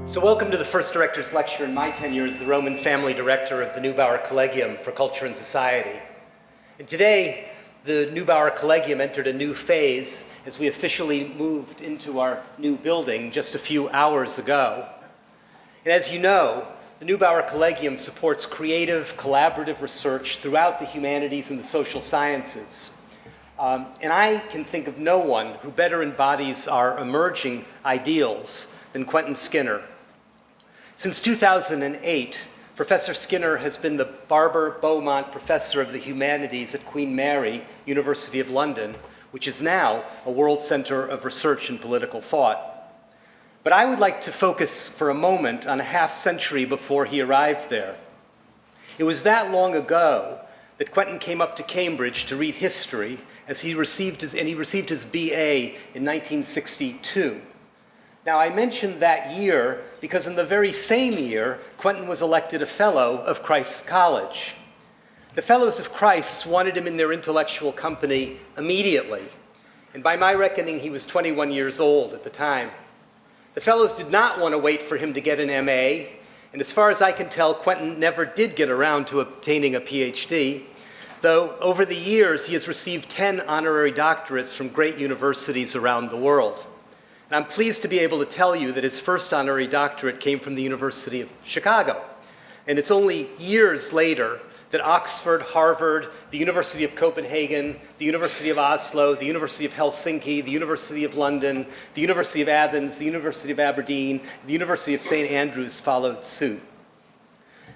So welcome to the first director's lecture in my tenure as the Roman family director of the Neubauer Collegium for Culture and Society. And today, the Neubauer Collegium entered a new phase as we officially moved into our new building just a few hours ago. And as you know, the Neubauer Collegium supports creative, collaborative research throughout the humanities and the social sciences. And I can think of no one who better embodies our emerging ideals than Quentin Skinner. Since 2008, Professor Skinner has been the Barber Beaumont Professor of the Humanities at Queen Mary, University of London, which is now a world center of research and political thought. But I would like to focus for a moment on a half century before he arrived there. It was that long ago that Quentin came up to Cambridge to read history as he received his BA in 1962. Now, I mentioned that year because in the very same year, Quentin was elected a Fellow of Christ's College. The Fellows of Christ wanted him in their intellectual company immediately, and by my reckoning, he was 21 years old at the time. The Fellows did not want to wait for him to get an MA, and as far as I can tell, Quentin never did get around to obtaining a PhD, though over the years, he has received 10 honorary doctorates from great universities around the world. And I'm pleased to be able to tell you that his first honorary doctorate came from the University of Chicago. And it's only years later that Oxford, Harvard, the University of Copenhagen, the University of Oslo, the University of Helsinki, the University of London, the University of Athens, the University of Aberdeen, the University of St. Andrews followed suit.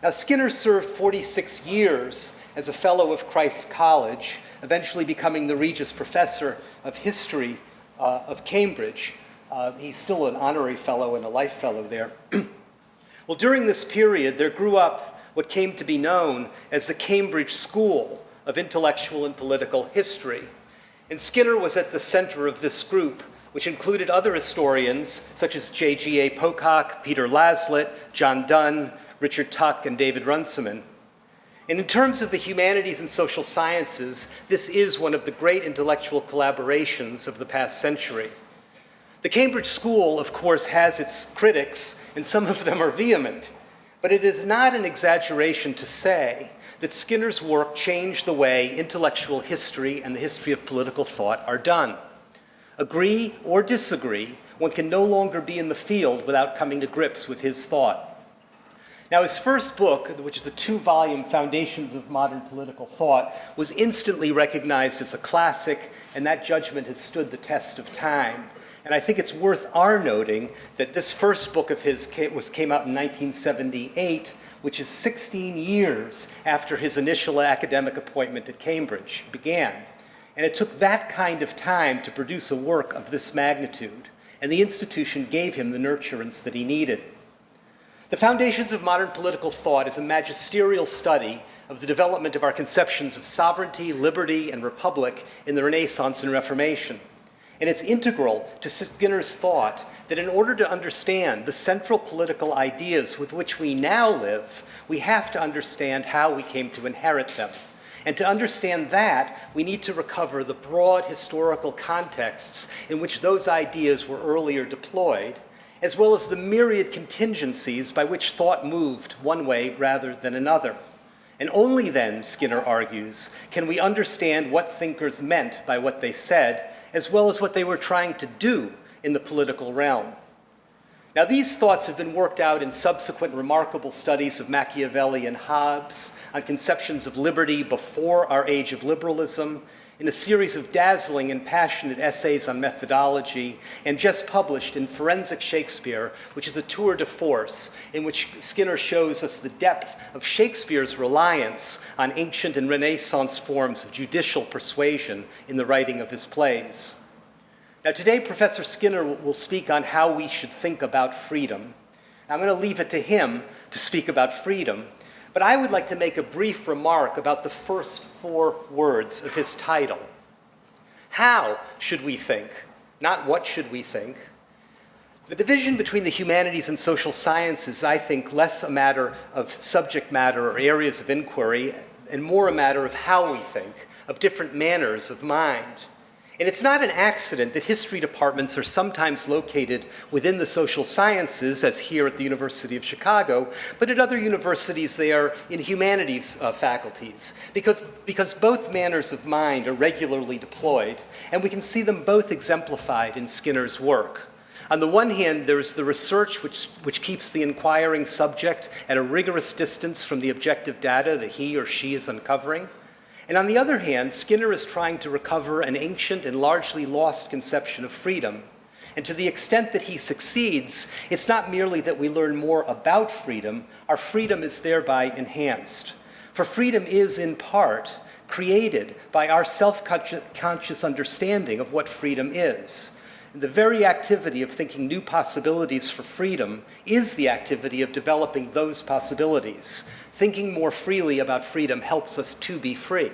Now, Skinner served 46 years as a Fellow of Christ's College, eventually becoming the Regius Professor of History of Cambridge. He's still an honorary fellow and a life fellow there. Well, during this period, there grew up what came to be known as the Cambridge School of Intellectual and Political History. And Skinner was at the center of this group, which included other historians such as J.G.A. Pocock, Peter Laslett, John Donne, Richard Tuck, and David Runciman. And in terms of the humanities and social sciences, this is one of the great intellectual collaborations of the past century. The Cambridge School, of course, has its critics, and some of them are vehement, but it is not an exaggeration to say that Skinner's work changed the way intellectual history and the history of political thought are done. Agree or disagree, one can no longer be in the field without coming to grips with his thought. Now, his first book, which is a 2-volume Foundations of Modern Political Thought, was instantly recognized as a classic, and that judgment has stood the test of time. And I think it's worth our noting that this first book of his came out in 1978, which is 16 years after his initial academic appointment at Cambridge began. And it took that kind of time to produce a work of this magnitude, and the institution gave him the nurturance that he needed. The Foundations of Modern Political Thought is a magisterial study of the development of our conceptions of sovereignty, liberty, and republic in the Renaissance and Reformation. And it's integral to Skinner's thought that in order to understand the central political ideas with which we now live, we have to understand how we came to inherit them. And to understand that, we need to recover the broad historical contexts in which those ideas were earlier deployed, as well as the myriad contingencies by which thought moved one way rather than another. And only then, Skinner argues, can we understand what thinkers meant by what they said, as well as what they were trying to do in the political realm. Now, these thoughts have been worked out in subsequent remarkable studies of Machiavelli and Hobbes, on conceptions of liberty before our age of liberalism, in a series of dazzling and passionate essays on methodology, and just published in Forensic Shakespeare, which is a tour de force in which Skinner shows us the depth of Shakespeare's reliance on ancient and Renaissance forms of judicial persuasion in the writing of his plays. Now, today, Professor Skinner will speak on how we should think about freedom. I'm going to leave it to him to speak about freedom, but I would like to make a brief remark about the first 4 words of his title. How should we think? Not what should we think. The division between the humanities and social sciences, I think, less a matter of subject matter or areas of inquiry, and more a matter of how we think, of different manners of mind. And it's not an accident that history departments are sometimes located within the social sciences, as here at the University of Chicago, but at other universities they are in humanities faculties, because both manners of mind are regularly deployed, and we can see them both exemplified in Skinner's work. On the one hand, there's the research which keeps the inquiring subject at a rigorous distance from the objective data that he or she is uncovering. And on the other hand, Skinner is trying to recover an ancient and largely lost conception of freedom. And to the extent that he succeeds, it's not merely that we learn more about freedom, our freedom is thereby enhanced. For freedom is, in part, created by our self-conscious understanding of what freedom is. And the very activity of thinking new possibilities for freedom is the activity of developing those possibilities. Thinking more freely about freedom helps us to be free.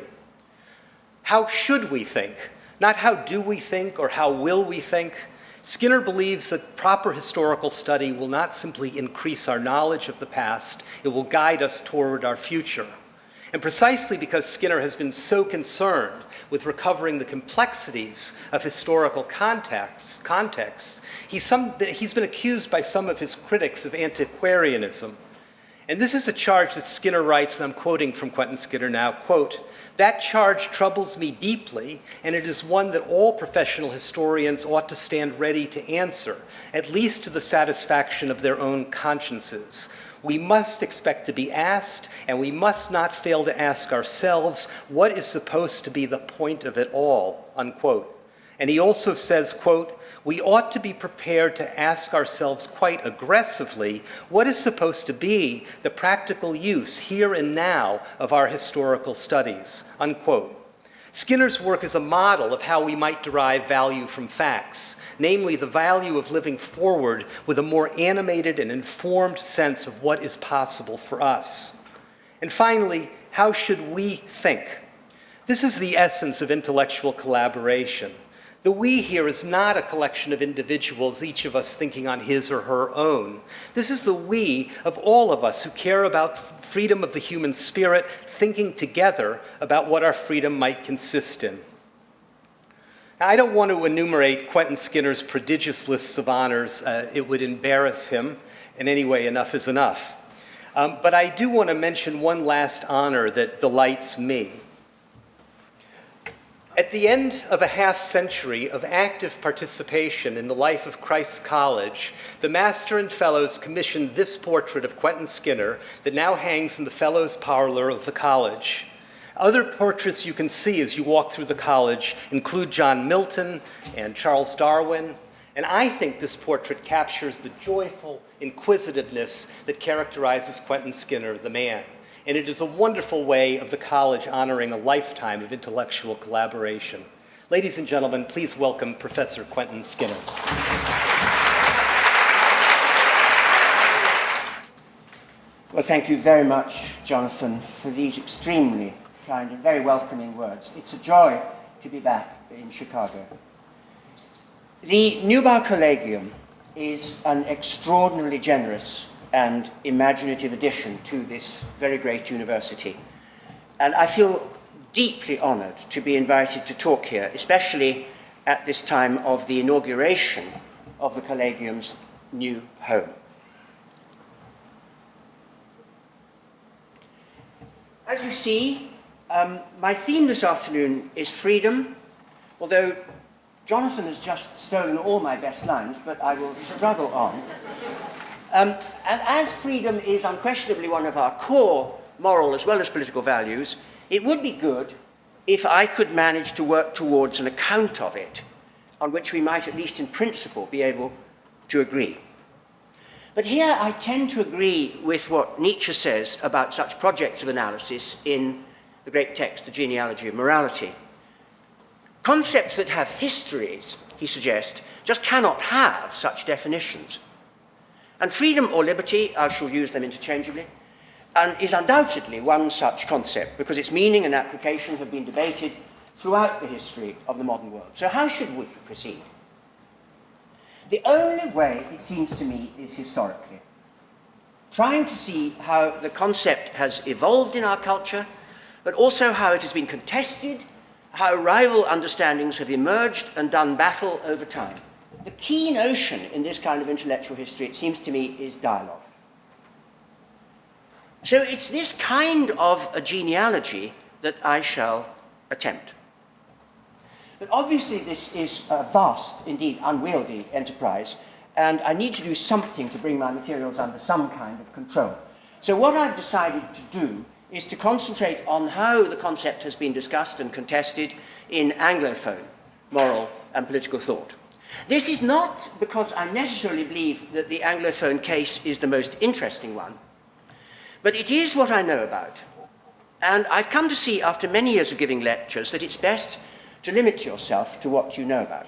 How should we think? Not how do we think or how will we think. Skinner believes that proper historical study will not simply increase our knowledge of the past, it will guide us toward our future. And precisely because Skinner has been so concerned with recovering the complexities of historical context, he's been accused by some of his critics of antiquarianism. And this is a charge that Skinner writes, and I'm quoting from Quentin Skinner now, quote, "That charge troubles me deeply, and it is one that all professional historians ought to stand ready to answer, at least to the satisfaction of their own consciences. We must expect to be asked, and we must not fail to ask ourselves, what is supposed to be the point of it all," unquote. And he also says, quote, "We ought to be prepared to ask ourselves quite aggressively what is supposed to be the practical use here and now of our historical studies," unquote. Skinner's work is a model of how we might derive value from facts, namely the value of living forward with a more animated and informed sense of what is possible for us. And finally, how should we think? This is the essence of intellectual collaboration. The we here is not a collection of individuals, each of us thinking on his or her own. This is the we of all of us who care about freedom of the human spirit, thinking together about what our freedom might consist in. Now, I don't want to enumerate Quentin Skinner's prodigious lists of honors. It would embarrass him, and anyway, enough is enough. But I do want to mention one last honor that delights me. At the end of a half-century of active participation in the life of Christ's College, the Master and Fellows commissioned this portrait of Quentin Skinner that now hangs in the Fellows' parlor of the college. Other portraits you can see as you walk through the college include John Milton and Charles Darwin, and I think this portrait captures the joyful inquisitiveness that characterizes Quentin Skinner, the man. And it is a wonderful way of the college honoring a lifetime of intellectual collaboration. Ladies and gentlemen, please welcome Professor Quentin Skinner. Well, thank you very much, Jonathan, for these extremely kind and very welcoming words. It's a joy to be back in Chicago. The Neubauer Collegium is an extraordinarily generous and imaginative addition to this very great university. And I feel deeply honored to be invited to talk here, especially at this time of the inauguration of the Collegium's new home. As you see, my theme this afternoon is freedom, although Jonathan has just stolen all my best lines, but I will struggle on. And as freedom is unquestionably one of our core moral as well as political values, it would be good if I could manage to work towards an account of it on which we might, at least in principle, be able to agree. But here I tend to agree with what Nietzsche says about such projects of analysis in the great text, The Genealogy of Morality. Concepts that have histories, he suggests, just cannot have such definitions. And freedom or liberty, I shall use them interchangeably, is undoubtedly one such concept, because its meaning and application have been debated throughout the history of the modern world. So how should we proceed? The only way, it seems to me, is historically. Trying to see how the concept has evolved in our culture, but also how it has been contested, how rival understandings have emerged and done battle over time. The key notion in this kind of intellectual history, it seems to me, is dialogue. So it's this kind of a genealogy that I shall attempt. But obviously this is a vast, indeed unwieldy enterprise, and I need to do something to bring my materials under some kind of control. So what I've decided to do is to concentrate on how the concept has been discussed and contested in Anglophone moral and political thought. This is not because I necessarily believe that the Anglophone case is the most interesting one, but it is what I know about. And I've come to see, after many years of giving lectures, that it's best to limit yourself to what you know about.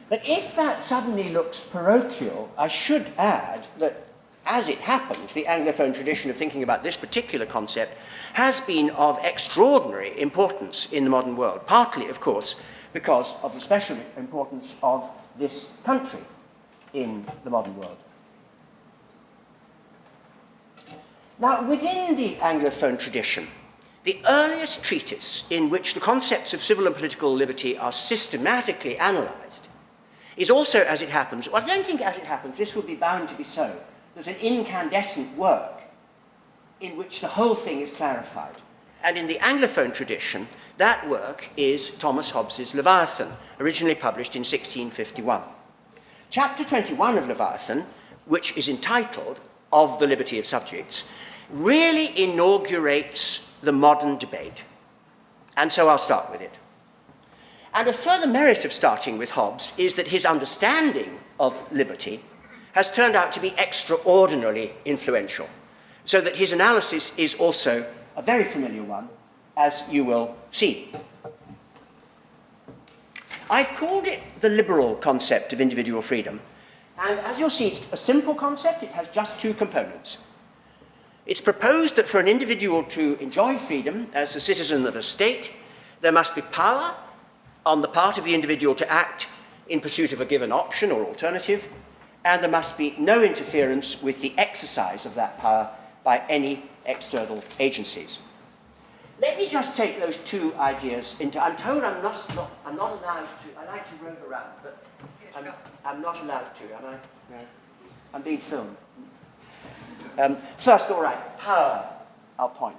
But if that suddenly looks parochial, I should add that, as it happens, the Anglophone tradition of thinking about this particular concept has been of extraordinary importance in the modern world, partly, of course, because of the special importance of this country in the modern world. Now, within the Anglophone tradition, the earliest treatise in which the concepts of civil and political liberty are systematically analysed is also, as it happens, well, I don't think as it happens, this will be bound to be so. There's an incandescent work in which the whole thing is clarified. And in the Anglophone tradition, that work is Thomas Hobbes's Leviathan, originally published in 1651. Chapter 21 of Leviathan, which is entitled Of the Liberty of Subjects, really inaugurates the modern debate. And so I'll start with it. And a further merit of starting with Hobbes is that his understanding of liberty has turned out to be extraordinarily influential, so that his analysis is also a very familiar one, as you will see. I've called it the liberal concept of individual freedom, and as you'll see, it's a simple concept. It has just two components. It's proposed that for an individual to enjoy freedom as a citizen of a state, there must be power on the part of the individual to act in pursuit of a given option or alternative, and there must be no interference with the exercise of that power by any external agencies. Let me just take those two ideas into... I'm told I'm not allowed to... I like to rove around, but I'm not allowed to, am I? No. I'm being filmed. First, all right, power, I'll point.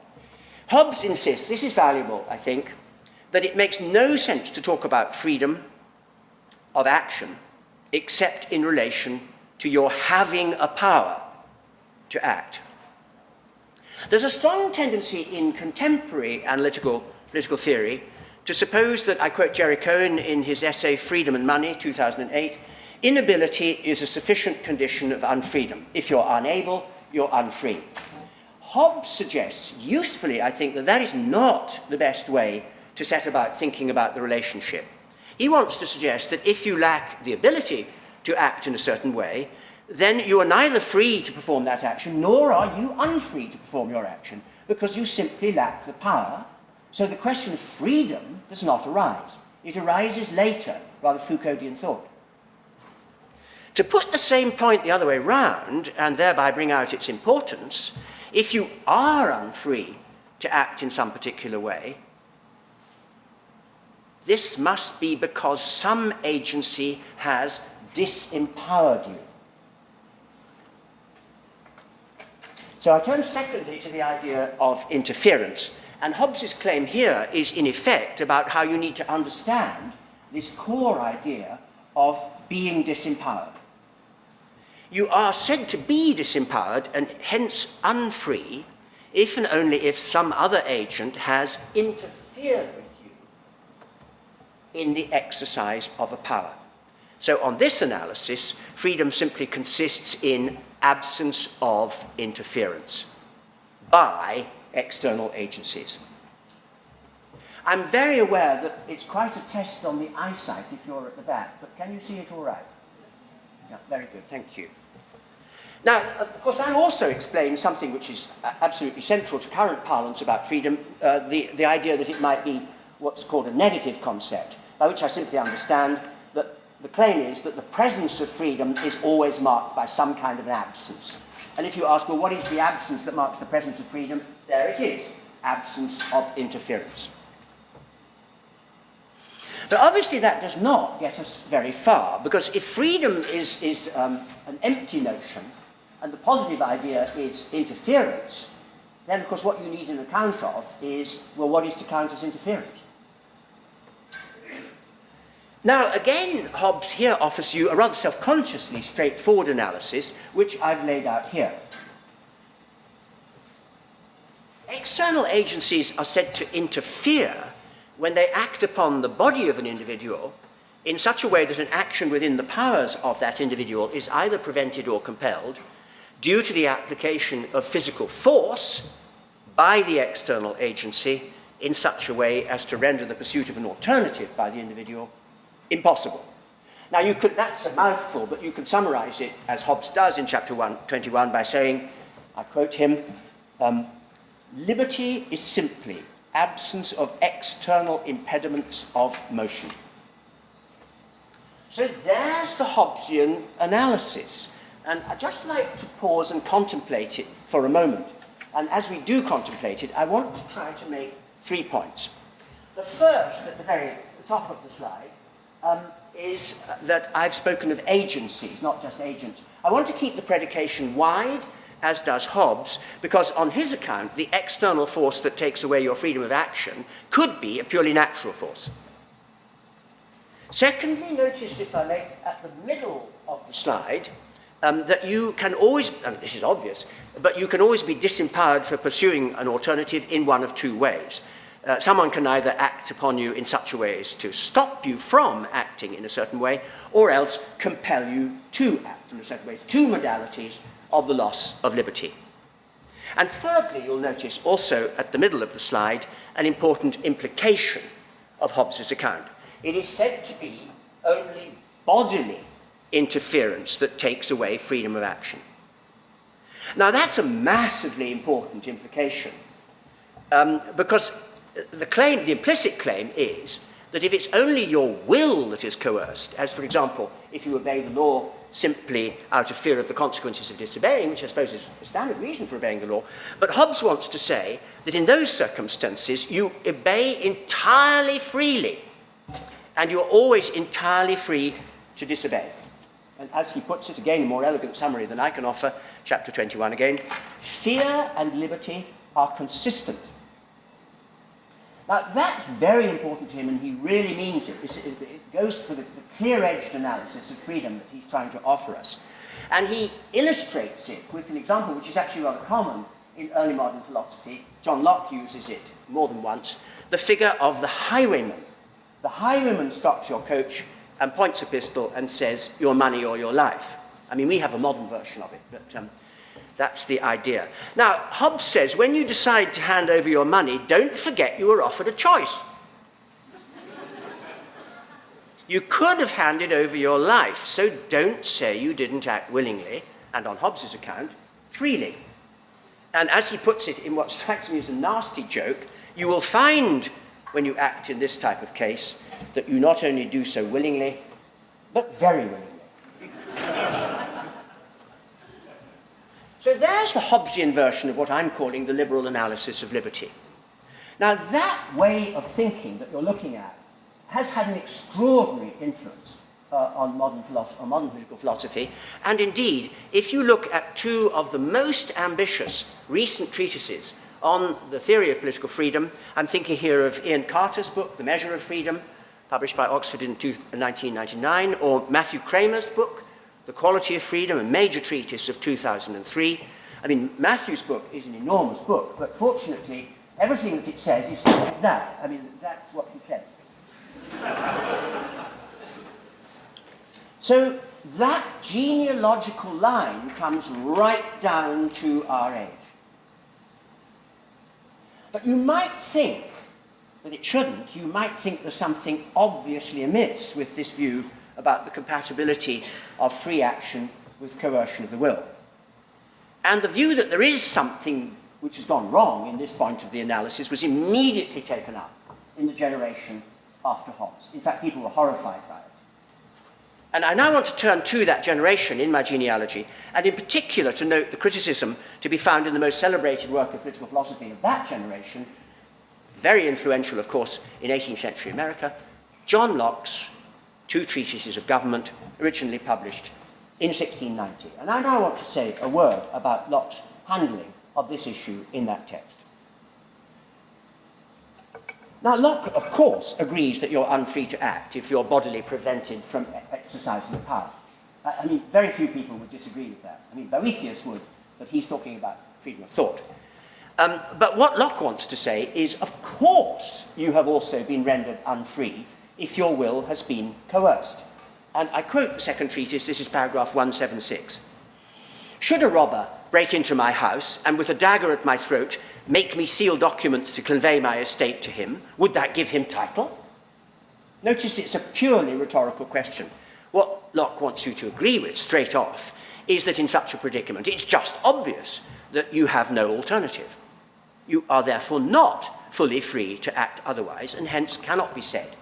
Hobbes insists, this is valuable, I think, that it makes no sense to talk about freedom of action except in relation to your having a power to act. There's a strong tendency in contemporary analytical political theory to suppose that, I quote Jerry Cohen in his essay Freedom and Money, 2008, inability is a sufficient condition of unfreedom. If you're unable, you're unfree. Hobbes suggests, usefully, I think, that that is not the best way to set about thinking about the relationship. He wants to suggest that if you lack the ability to act in a certain way, then you are neither free to perform that action, nor are you unfree to perform your action, because you simply lack the power. So the question of freedom does not arise. It arises later, rather Foucauldian thought. To put the same point the other way round, and thereby bring out its importance, if you are unfree to act in some particular way, this must be because some agency has disempowered you. So I turn secondly to the idea of interference. And Hobbes's claim here is, in effect, about how you need to understand this core idea of being disempowered. You are said to be disempowered and hence unfree if and only if some other agent has interfered with you in the exercise of a power. So on this analysis, freedom simply consists in absence of interference by external agencies. I'm very aware that it's quite a test on the eyesight if you're at the back, but can you see it all right? Yeah, very good, thank you. Now, of course, that also explains something which is absolutely central to current parlance about freedom, the idea that it might be what's called a negative concept, by which I simply understand that the claim is that the presence of freedom is always marked by some kind of an absence. And if you ask, well, what is the absence that marks the presence of freedom? There it is, absence of interference. But obviously that does not get us very far, because if freedom is an empty notion, and the positive idea is interference, then of course what you need an account of is, well, what is to count as interference? Now, again, Hobbes here offers you a rather self-consciously straightforward analysis, which I've laid out here. External agencies are said to interfere when they act upon the body of an individual in such a way that an action within the powers of that individual is either prevented or compelled due to the application of physical force by the external agency in such a way as to render the pursuit of an alternative by the individual impossible. Now, that's a mouthful, but you can summarize it, as Hobbes does in chapter 21, by saying, I quote him, liberty is simply absence of external impediments of motion. So there's the Hobbesian analysis. And I'd just like to pause and contemplate it for a moment. And as we do contemplate it, I want to try to make 3 points. The first, at the very top of the slide, is that I've spoken of agencies, not just agents. I want to keep the predication wide, as does Hobbes, because on his account, the external force that takes away your freedom of action could be a purely natural force. Secondly, notice, if I may, at the middle of the slide, that you can always, and this is obvious, but you can always be disempowered for pursuing an alternative in one of two ways. Someone can either act upon you in such a way as to stop you from acting in a certain way, or else compel you to act in a certain way. Two modalities of the loss of liberty. And thirdly, you'll notice also at the middle of the slide an important implication of Hobbes's account. It is said to be only bodily interference that takes away freedom of action. Now, that's a massively important implication, because the implicit claim is that if it's only your will that is coerced, as for example, if you obey the law simply out of fear of the consequences of disobeying, which I suppose is a standard reason for obeying the law, but Hobbes wants to say that in those circumstances you obey entirely freely, and you're always entirely free to disobey. And as he puts it, again, a more elegant summary than I can offer, chapter 21 again, fear and liberty are consistent. Now, that's very important to him, and he really means it. It goes for the clear-edged analysis of freedom that he's trying to offer us. And he illustrates it with an example which is actually rather common in early modern philosophy. John Locke uses it more than once, the figure of the highwayman. The highwayman stops your coach and points a pistol and says, your money or your life. I mean, we have a modern version of it, but that's the idea. Now, Hobbes says, when you decide to hand over your money, don't forget you were offered a choice. You could have handed over your life, so don't say you didn't act willingly, and on Hobbes's account, freely. And as he puts it in what strikes me as a nasty joke, you will find, when you act in this type of case, that you not only do so willingly, but very willingly. So there's the Hobbesian version of what I'm calling the liberal analysis of liberty. Now, that way of thinking that you're looking at has had an extraordinary influence on modern political philosophy. And indeed, if you look at two of the most ambitious recent treatises on the theory of political freedom, I'm thinking here of Ian Carter's book, The Measure of Freedom, published by Oxford in 1999, or Matthew Kramer's book, The Quality of Freedom, a major treatise of 2003. I mean, Matthew's book is an enormous book, but fortunately, everything that it says is that. I mean, that's what he says. So that genealogical line comes right down to our age. But you might think that it shouldn't. You might think there's something obviously amiss with this view about the compatibility of free action with coercion of the will. And the view that there is something which has gone wrong in this point of the analysis was immediately taken up in the generation after Hobbes. In fact, people were horrified by it. And I now want to turn to that generation in my genealogy, and in particular to note the criticism to be found in the most celebrated work of political philosophy of that generation, very influential, of course, in 18th century America, John Locke's two treatises of government, originally published in 1690. And I now want to say a word about Locke's handling of this issue in that text. Now, Locke, of course, agrees that you're unfree to act if you're bodily prevented from exercising your power. I mean, very few people would disagree with that. I mean, Boethius would, but he's talking about freedom of thought. But what Locke wants to say is, of course, you have also been rendered unfree if your will has been coerced. And I quote the second treatise, this is paragraph 176. Should a robber break into my house and with a dagger at my throat make me seal documents to convey my estate to him, would that give him title? Notice it's a purely rhetorical question. What Locke wants you to agree with straight off is that in such a predicament, it's just obvious that you have no alternative. You are therefore not fully free to act otherwise, and hence cannot be said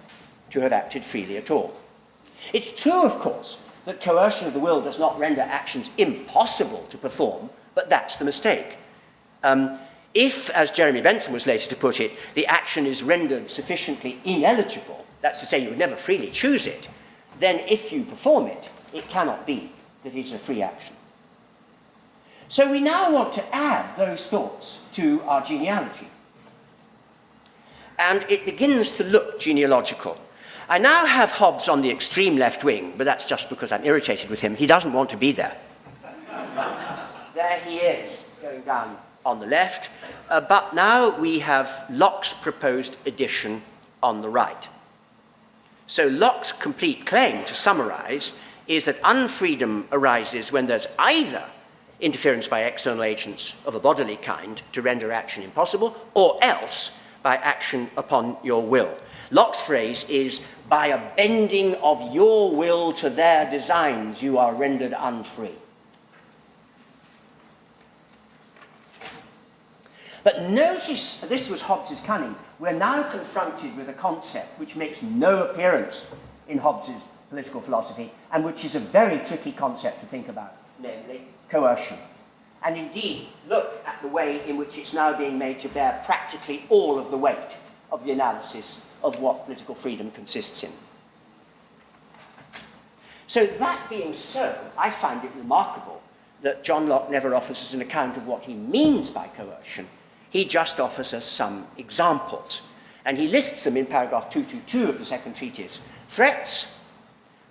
to have acted freely at all. It's true, of course, that coercion of the will does not render actions impossible to perform, but that's the mistake. If, as Jeremy Bentham was later to put it, the action is rendered sufficiently ineligible, that's to say you would never freely choose it, then if you perform it, it cannot be that it is a free action. So we now want to add those thoughts to our genealogy. And it begins to look genealogical. I now have Hobbes on the extreme left wing, but that's just because I'm irritated with him. He doesn't want to be there. There he is, going down on the left. But now we have Locke's proposed addition on the right. So Locke's complete claim, to summarize, is that unfreedom arises when there's either interference by external agents of a bodily kind to render action impossible, or else by action upon your will. Locke's phrase is, by a bending of your will to their designs, you are rendered unfree. But notice, this was Hobbes's cunning, we're now confronted with a concept which makes no appearance in Hobbes's political philosophy, and which is a very tricky concept to think about, namely coercion. And indeed, look at the way in which it's now being made to bear practically all of the weight of the analysis of what political freedom consists in. So that being so, I find it remarkable that John Locke never offers us an account of what he means by coercion. He just offers us some examples. And he lists them in paragraph 222 of the second treatise. Threats,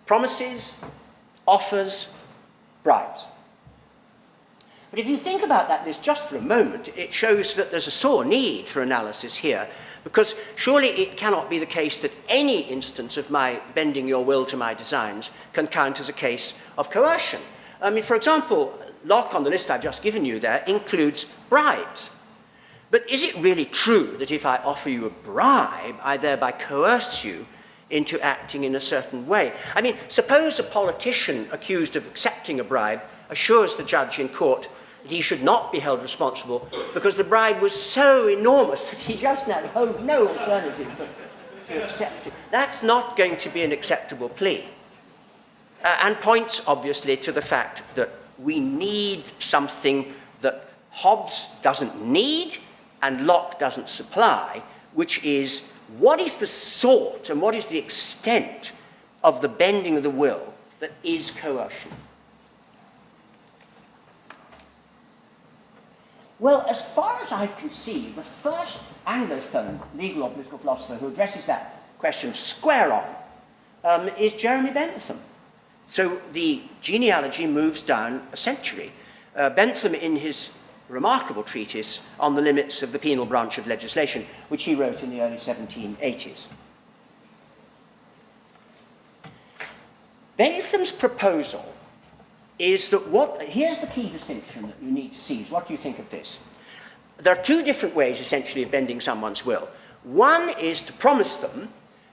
promises, offers, bribes. But if you think about that list just for a moment, it shows that there's a sore need for analysis here, because surely it cannot be the case that any instance of my bending your will to my designs can count as a case of coercion. I mean, for example, Locke on the list I've just given you there includes bribes. But is it really true that if I offer you a bribe, I thereby coerce you into acting in a certain way? I mean, suppose a politician accused of accepting a bribe assures the judge in court that he should not be held responsible because the bribe was so enormous that he just had no alternative but to accept it. That's not going to be an acceptable plea. And points, obviously, to the fact that we need something that Hobbes doesn't need and Locke doesn't supply, which is what is the sort and what is the extent of the bending of the will that is coercion? Well, as far as I can see, the first Anglophone legal or political philosopher who addresses that question square on is Jeremy Bentham. So the genealogy moves down a century. Bentham, in his remarkable treatise on the limits of the penal branch of legislation, which he wrote in the early 1780s. Bentham's proposal is that here's the key distinction that you need to seize. What do you think of this? There are two different ways, essentially, of bending someone's will. One is to promise them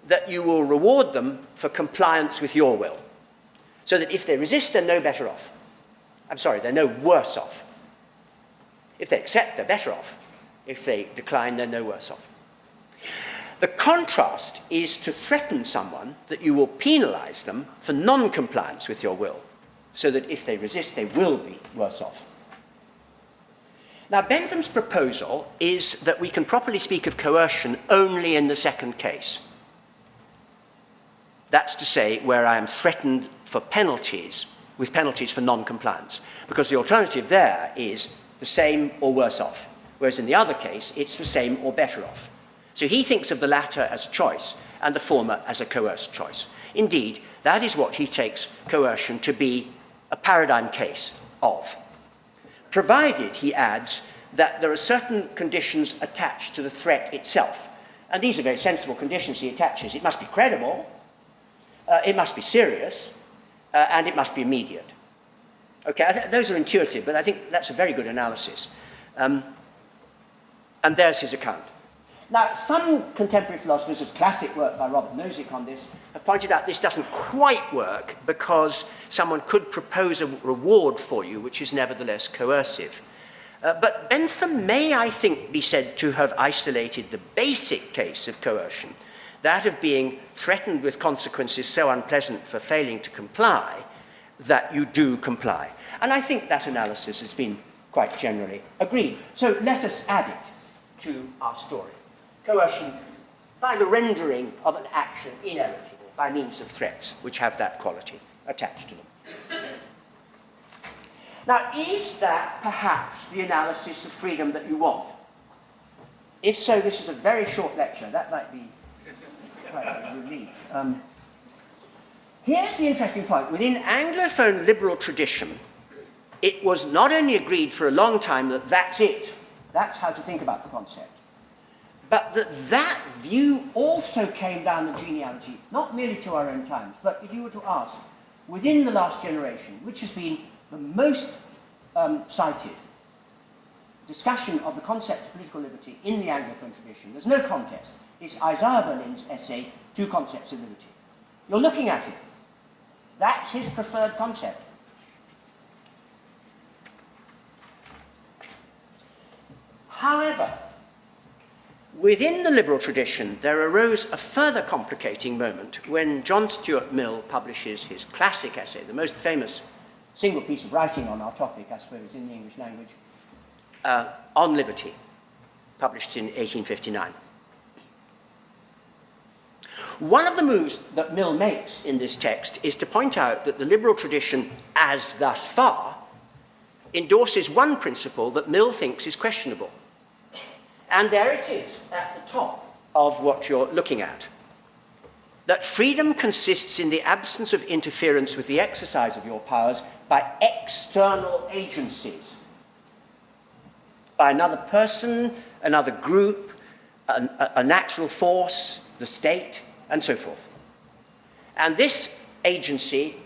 that you will reward them for compliance with your will, so that if they resist, they're no better off. They're no worse off. If they accept, they're better off. If they decline, they're no worse off. The contrast is to threaten someone that you will penalize them for non-compliance with your will, so that if they resist, they will be worse off. Now, Bentham's proposal is that we can properly speak of coercion only in the second case. That's to say, where I am threatened for penalties, with penalties for non-compliance, because the alternative there is the same or worse off, whereas in the other case, it's the same or better off. So he thinks of the latter as a choice and the former as a coerced choice. Indeed, that is what he takes coercion to be a paradigm case of. Provided, he adds, that there are certain conditions attached to the threat itself. And these are very sensible conditions he attaches. It must be credible, it must be serious, and it must be immediate. Okay, those are intuitive, but I think that's a very good analysis. And there's his account. Now, some contemporary philosophers, there's classic work by Robert Nozick on this, have pointed out this doesn't quite work because someone could propose a reward for you which is nevertheless coercive. But Bentham may, I think, be said to have isolated the basic case of coercion, that of being threatened with consequences so unpleasant for failing to comply that you do comply. And I think that analysis has been quite generally agreed. So let us add it to our story. Coercion by the rendering of an action ineligible by means of threats which have that quality attached to them. Now, is that perhaps the analysis of freedom that you want? If so, this is a very short lecture. That might be quite a relief. Here's the interesting point. Within Anglophone liberal tradition, it was not only agreed for a long time that that's it, that's how to think about the concept, but that view also came down the genealogy, not merely to our own times, but if you were to ask, within the last generation, which has been the most cited discussion of the concept of political liberty in the Anglophone tradition, there's no contest. It's Isaiah Berlin's essay, Two Concepts of Liberty. You're looking at it. That's his preferred concept. However, within the liberal tradition, there arose a further complicating moment when John Stuart Mill publishes his classic essay, the most famous single piece of writing on our topic, I suppose, in the English language, On Liberty, published in 1859. One of the moves that Mill makes in this text is to point out that the liberal tradition, as thus far, endorses one principle that Mill thinks is questionable. And there it is, at the top of what you're looking at. That freedom consists in the absence of interference with the exercise of your powers by external agencies. By another person, another group, a natural force, the state, and so forth. And this agency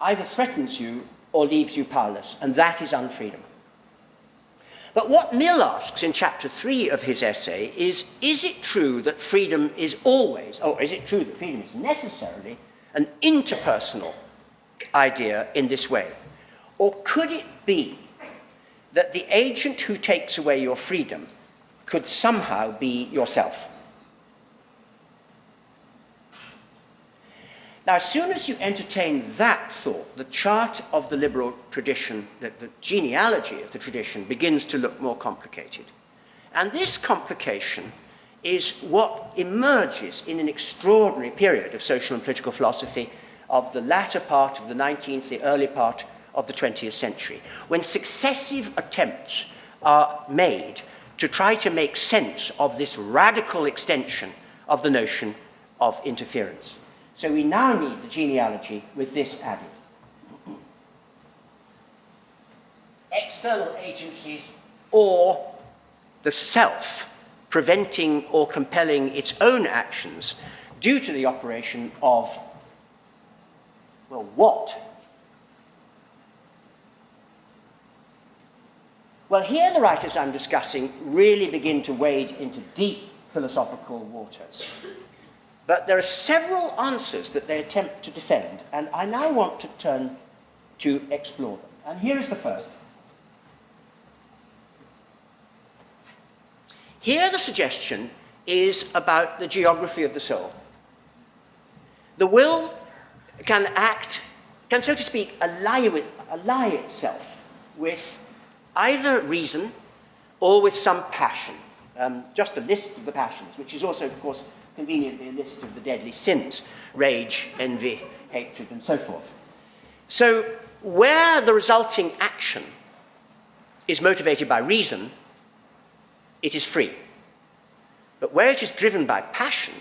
either threatens you or leaves you powerless, and that is unfreedom. But what Mill asks in chapter 3 of his essay is it true that freedom is always, or is it true that freedom is necessarily an interpersonal idea in this way? Or could it be that the agent who takes away your freedom could somehow be yourself? Now, as soon as you entertain that thought, the chart of the liberal tradition, the genealogy of the tradition, begins to look more complicated. And this complication is what emerges in an extraordinary period of social and political philosophy of the latter part of the 19th, the early part of the 20th century, when successive attempts are made to try to make sense of this radical extension of the notion of interference. So we now need the genealogy with this added. External agencies or the self preventing or compelling its own actions due to the operation of, well, what? Well, here the writers I'm discussing really begin to wade into deep philosophical waters. But there are several answers that they attempt to defend, and I now want to turn to explore them. And here is the first. Here the suggestion is about the geography of the soul. The will can act, can so to speak, ally itself with either reason or with some passion. Just a list of the passions, which is also, of course, conveniently a list of the deadly sins: rage, envy, hatred, and so forth. So where the resulting action is motivated by reason, it is free. But where it is driven by passion,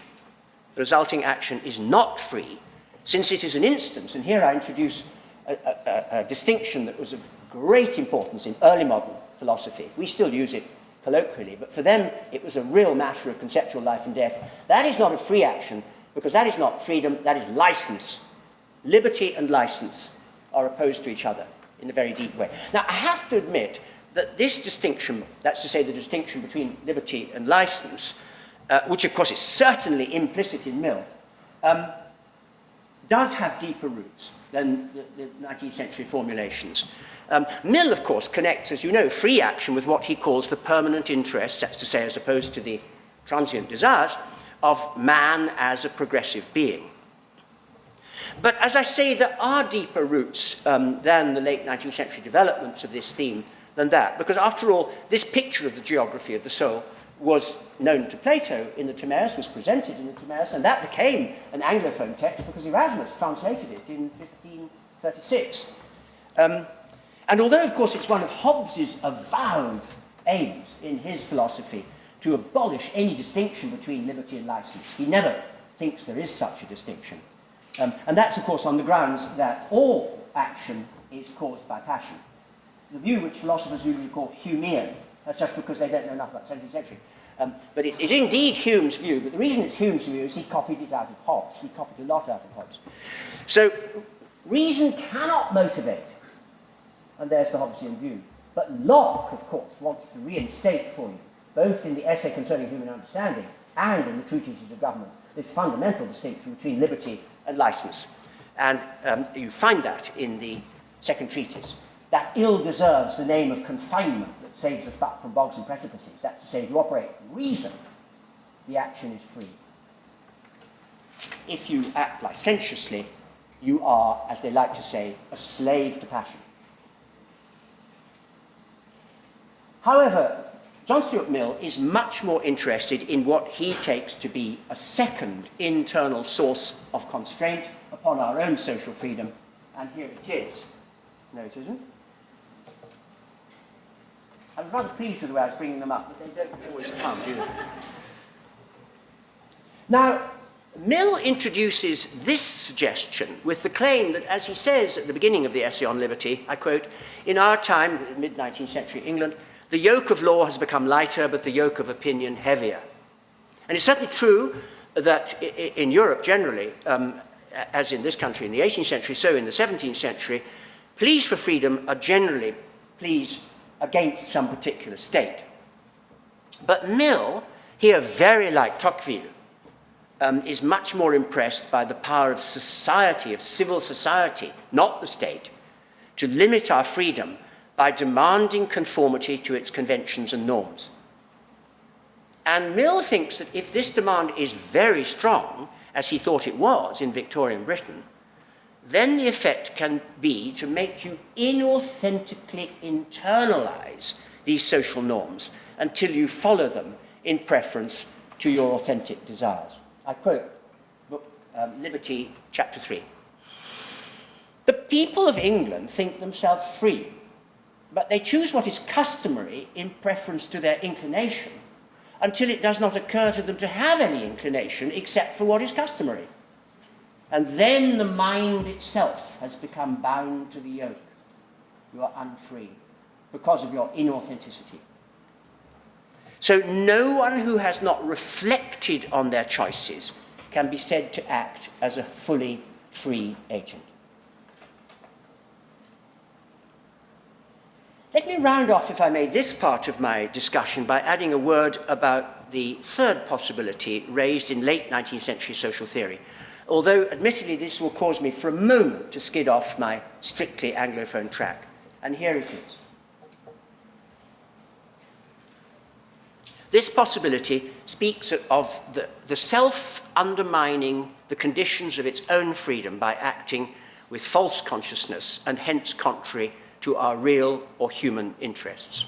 the resulting action is not free, since it is an instance, and here I introduce a distinction that was of great importance in early modern philosophy. We still use it colloquially, but for them it was a real matter of conceptual life and death. That is not a free action, because that is not freedom, that is license. Liberty and license are opposed to each other in a very deep way. Now, I have to admit that this distinction, that's to say the distinction between liberty and license, which of course is certainly implicit in Mill, does have deeper roots than the 19th century formulations. Mill, of course, connects, as you know, free action with what he calls the permanent interests, that's to say, as opposed to the transient desires, of man as a progressive being. But as I say, there are deeper roots than the late 19th century developments of this theme than that, because after all, this picture of the geography of the soul was known to Plato in the Timaeus, was presented in the Timaeus, and that became an Anglophone text because Erasmus translated it in 1536. And although, of course, it's one of Hobbes's avowed aims in his philosophy to abolish any distinction between liberty and license, he never thinks there is such a distinction. And that's, of course, on the grounds that all action is caused by passion. The view which philosophers usually call Humean, that's just because they don't know enough about the 17th century. But it is indeed Hume's view, but the reason it's Hume's view is he copied it out of Hobbes. He copied a lot out of Hobbes. So reason cannot motivate, and there's the Hobbesian view. But Locke, of course, wants to reinstate for you, both in the essay concerning human understanding and in the treatises of government, this fundamental distinction between liberty and license. And you find that in the second treatise. That ill deserves the name of confinement that saves us but from bogs and precipices. That's to say, if you operate reason, the action is free. If you act licentiously, you are, as they like to say, a slave to passion. However, John Stuart Mill is much more interested in what he takes to be a second internal source of constraint upon our own social freedom, and here it is. No, it isn't. I was rather pleased with the way I was bringing them up, but they don't always come, do they? Now, Mill introduces this suggestion with the claim that, as he says at the beginning of the essay on liberty, I quote, "In our time, mid-19th century England, the yoke of law has become lighter, but the yoke of opinion heavier." And it's certainly true that in Europe generally, as in this country in the 18th century, so in the 17th century, pleas for freedom are generally pleas against some particular state. But Mill, here very like Tocqueville, is much more impressed by the power of society, of civil society, not the state, to limit our freedom by demanding conformity to its conventions and norms. And Mill thinks that if this demand is very strong, as he thought it was in Victorian Britain, then the effect can be to make you inauthentically internalize these social norms until you follow them in preference to your authentic desires. I quote Liberty, chapter 3. "The people of England think themselves free, but they choose what is customary in preference to their inclination until it does not occur to them to have any inclination except for what is customary. And then the mind itself has become bound to the yoke. You are unfree because of your inauthenticity." So no one who has not reflected on their choices can be said to act as a fully free agent. Let me round off, if I may, this part of my discussion by adding a word about the third possibility raised in late 19th century social theory, although admittedly this will cause me for a moment to skid off my strictly Anglophone track. And here it is. This possibility speaks of the self undermining the conditions of its own freedom by acting with false consciousness and hence contrary to our real or human interests.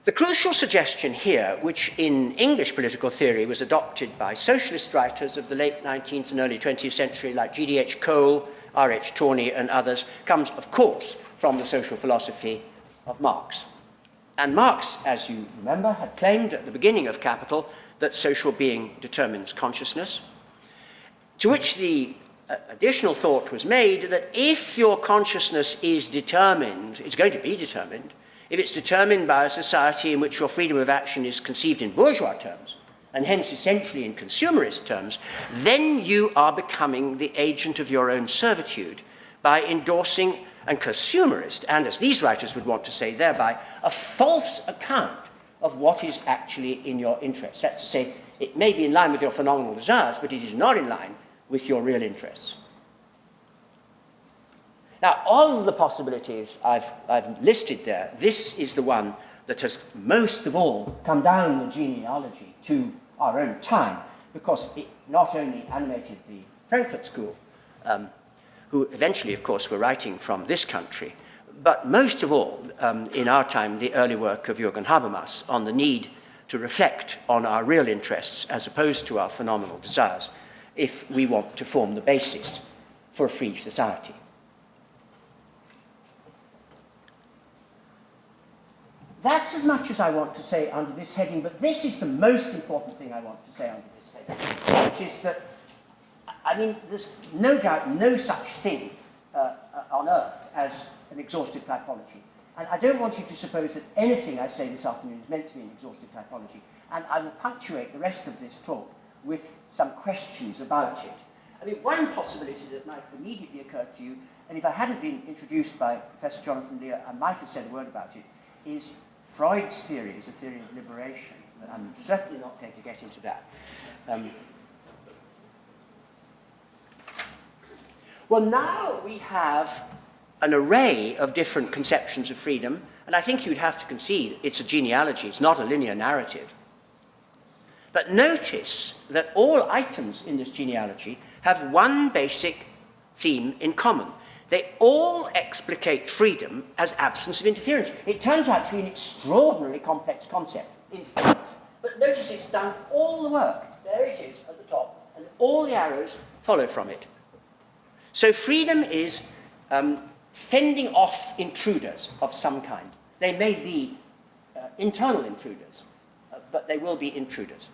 The crucial suggestion here, which in English political theory was adopted by socialist writers of the late 19th and early 20th century, like G.D.H. Cole, R.H. Tawney, and others, comes, of course, from the social philosophy of Marx. And Marx, as you remember, had claimed at the beginning of Capital that social being determines consciousness, to which the additional thought was made that if your consciousness is determined, it's going to be determined, if it's determined by a society in which your freedom of action is conceived in bourgeois terms, and hence essentially in consumerist terms, then you are becoming the agent of your own servitude by endorsing a consumerist, and as these writers would want to say thereby, a false account of what is actually in your interest. That's to say, it may be in line with your phenomenal desires, but it is not in line with your real interests. Now, of the possibilities I've listed there, this is the one that has most of all come down the genealogy to our own time, because it not only animated the Frankfurt School, who eventually, of course, were writing from this country, but most of all, in our time, the early work of Jürgen Habermas on the need to reflect on our real interests as opposed to our phenomenal desires, if we want to form the basis for a free society. That's as much as I want to say under this heading, but this is the most important thing I want to say under this heading, which is that, I mean, there's no doubt no such thing on earth as an exhaustive typology. And I don't want you to suppose that anything I say this afternoon is meant to be an exhaustive typology. And I will punctuate the rest of this talk with some questions about it. I mean, one possibility that might immediately occur to you, and if I hadn't been introduced by Professor Jonathan Lear, I might have said a word about it, is Freud's theory is a theory of liberation. But I'm certainly not going to get into that. Well, now we have an array of different conceptions of freedom, and I think you'd have to concede it's a genealogy, it's not a linear narrative. But notice that all items in this genealogy have one basic theme in common. They all explicate freedom as absence of interference. It turns out to be an extraordinarily complex concept, interference. But notice it's done all the work. There it is at the top, and all the arrows follow from it. So freedom is fending off intruders of some kind. They may be internal intruders, but they will be intruders.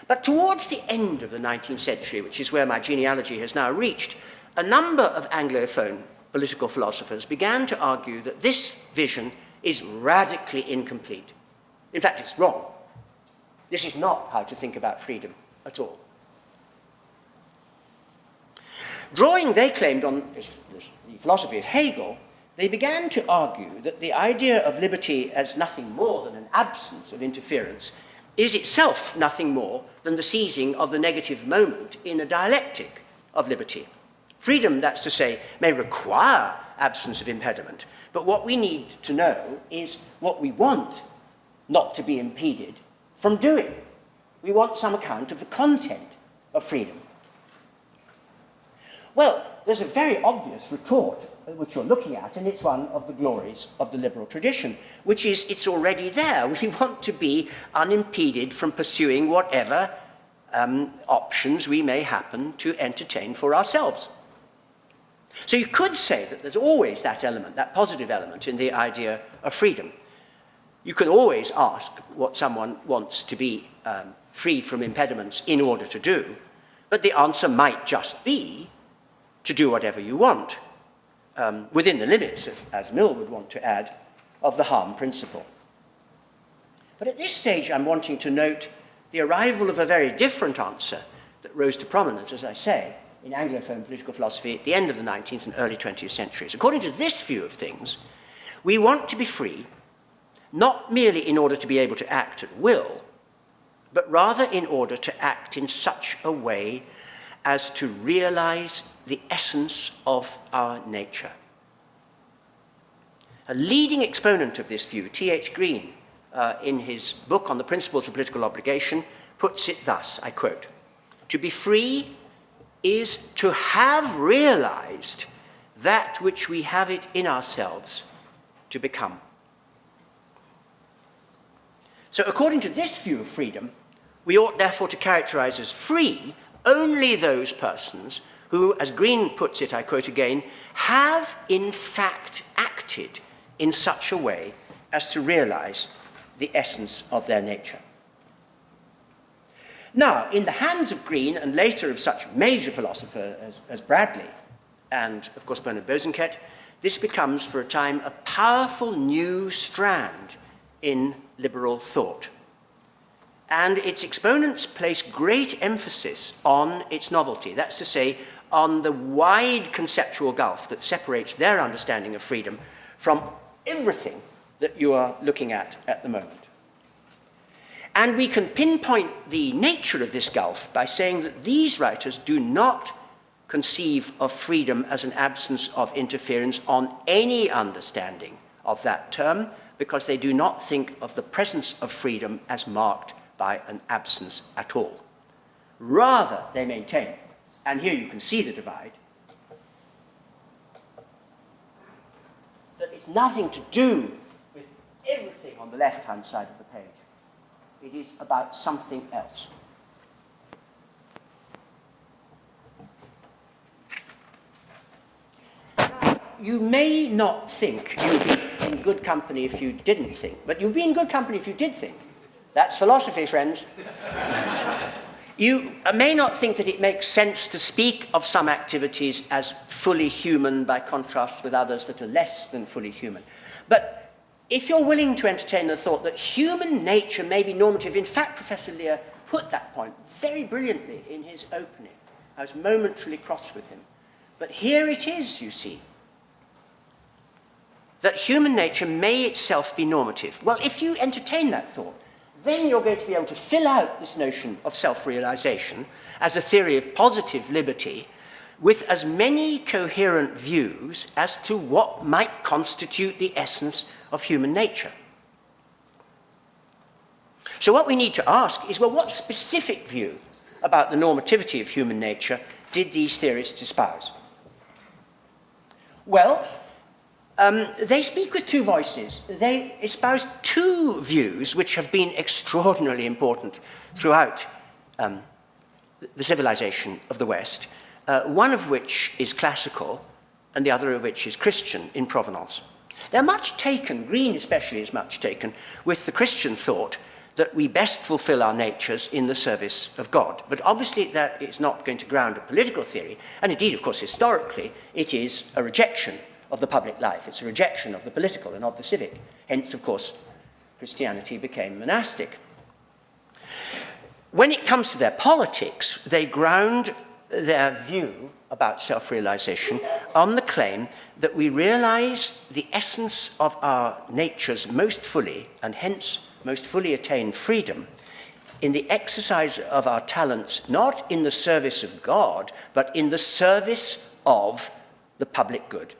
But towards the end of the 19th century, which is where my genealogy has now reached, a number of Anglophone political philosophers began to argue that this vision is radically incomplete. In fact, it's wrong. This is not how to think about freedom at all. Drawing, they claimed, on the philosophy of Hegel, they began to argue that the idea of liberty as nothing more than an absence of interference is itself nothing more than the seizing of the negative moment in a dialectic of liberty. Freedom, that's to say, may require absence of impediment, but what we need to know is what we want not to be impeded from doing. We want some account of the content of freedom. Well, there's a very obvious retort which you're looking at, and it's one of the glories of the liberal tradition, which is it's already there. We want to be unimpeded from pursuing whatever options we may happen to entertain for ourselves. So you could say that there's always that element, that positive element in the idea of freedom. You can always ask what someone wants to be free from impediments in order to do, but the answer might just be to do whatever you want, within the limits, as Mill would want to add, of the harm principle. But at this stage, I'm wanting to note the arrival of a very different answer that rose to prominence, as I say, in Anglophone political philosophy at the end of the 19th and early 20th centuries. According to this view of things, we want to be free, not merely in order to be able to act at will, but rather in order to act in such a way as to realize the essence of our nature. A leading exponent of this view, T.H. Green, in his book on the principles of political obligation, puts it thus, I quote, "To be free is to have realized that which we have it in ourselves to become." So according to this view of freedom, we ought therefore to characterize as free only those persons who, as Green puts it, I quote again, have in fact acted in such a way as to realize the essence of their nature. Now, in the hands of Green, and later of such major philosophers as Bradley, and of course Bernard Bosanquet, this becomes for a time a powerful new strand in liberal thought. And its exponents place great emphasis on its novelty, that's to say, on the wide conceptual gulf that separates their understanding of freedom from everything that you are looking at the moment. And we can pinpoint the nature of this gulf by saying that these writers do not conceive of freedom as an absence of interference on any understanding of that term, because they do not think of the presence of freedom as marked by an absence at all. Rather, they maintain, and here you can see the divide, that it's nothing to do with everything on the left-hand side of the page. It is about something else. You may not think you'd be in good company if you didn't think, but you'd be in good company if you did think. That's philosophy, friends. You may not think that it makes sense to speak of some activities as fully human by contrast with others that are less than fully human. But if you're willing to entertain the thought that human nature may be normative, in fact, Professor Lear put that point very brilliantly in his opening. I was momentarily cross with him. But here it is, you see, that human nature may itself be normative. Well, if you entertain that thought, then you're going to be able to fill out this notion of self-realization as a theory of positive liberty with as many coherent views as to what might constitute the essence of human nature. So what we need to ask is, well, what specific view about the normativity of human nature did these theorists espouse? Well, they speak with two voices. They espouse two views which have been extraordinarily important throughout the civilization of the West, one of which is classical and the other of which is Christian in provenance. They're much taken, Green especially is much taken, with the Christian thought that we best fulfill our natures in the service of God. But obviously that is not going to ground a political theory, and indeed, of course, historically, it is a rejection of the public life. It's a rejection of the political and of the civic. Hence, of course, Christianity became monastic. When it comes to their politics, they ground their view about self-realization on the claim that we realize the essence of our natures most fully, and hence most fully attain freedom, in the exercise of our talents, not in the service of God, but in the service of the public good.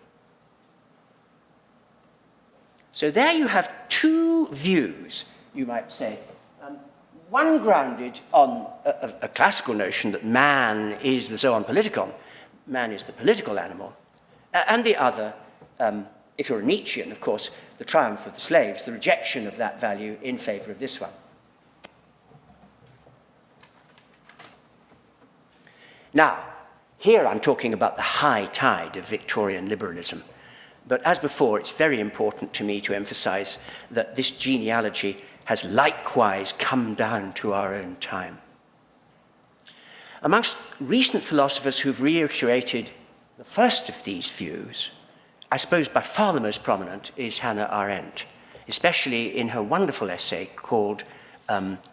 So there you have two views, you might say. One grounded on a classical notion that man is the zoon politikon, man is the political animal, and the other, if you're a Nietzschean, of course, the triumph of the slaves, the rejection of that value in favor of this one. Now, here I'm talking about the high tide of Victorian liberalism. But as before, it's very important to me to emphasize that this genealogy has likewise come down to our own time. Amongst recent philosophers who've reiterated the first of these views, I suppose by far the most prominent is Hannah Arendt, especially in her wonderful essay called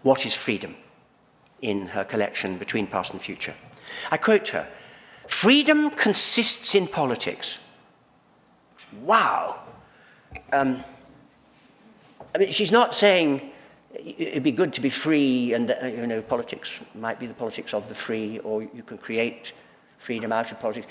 What is Freedom, in her collection Between Past and Future. I quote her, "Freedom consists in politics." Wow. I mean, she's not saying it'd be good to be free and, politics might be the politics of the free, or you can create freedom out of politics.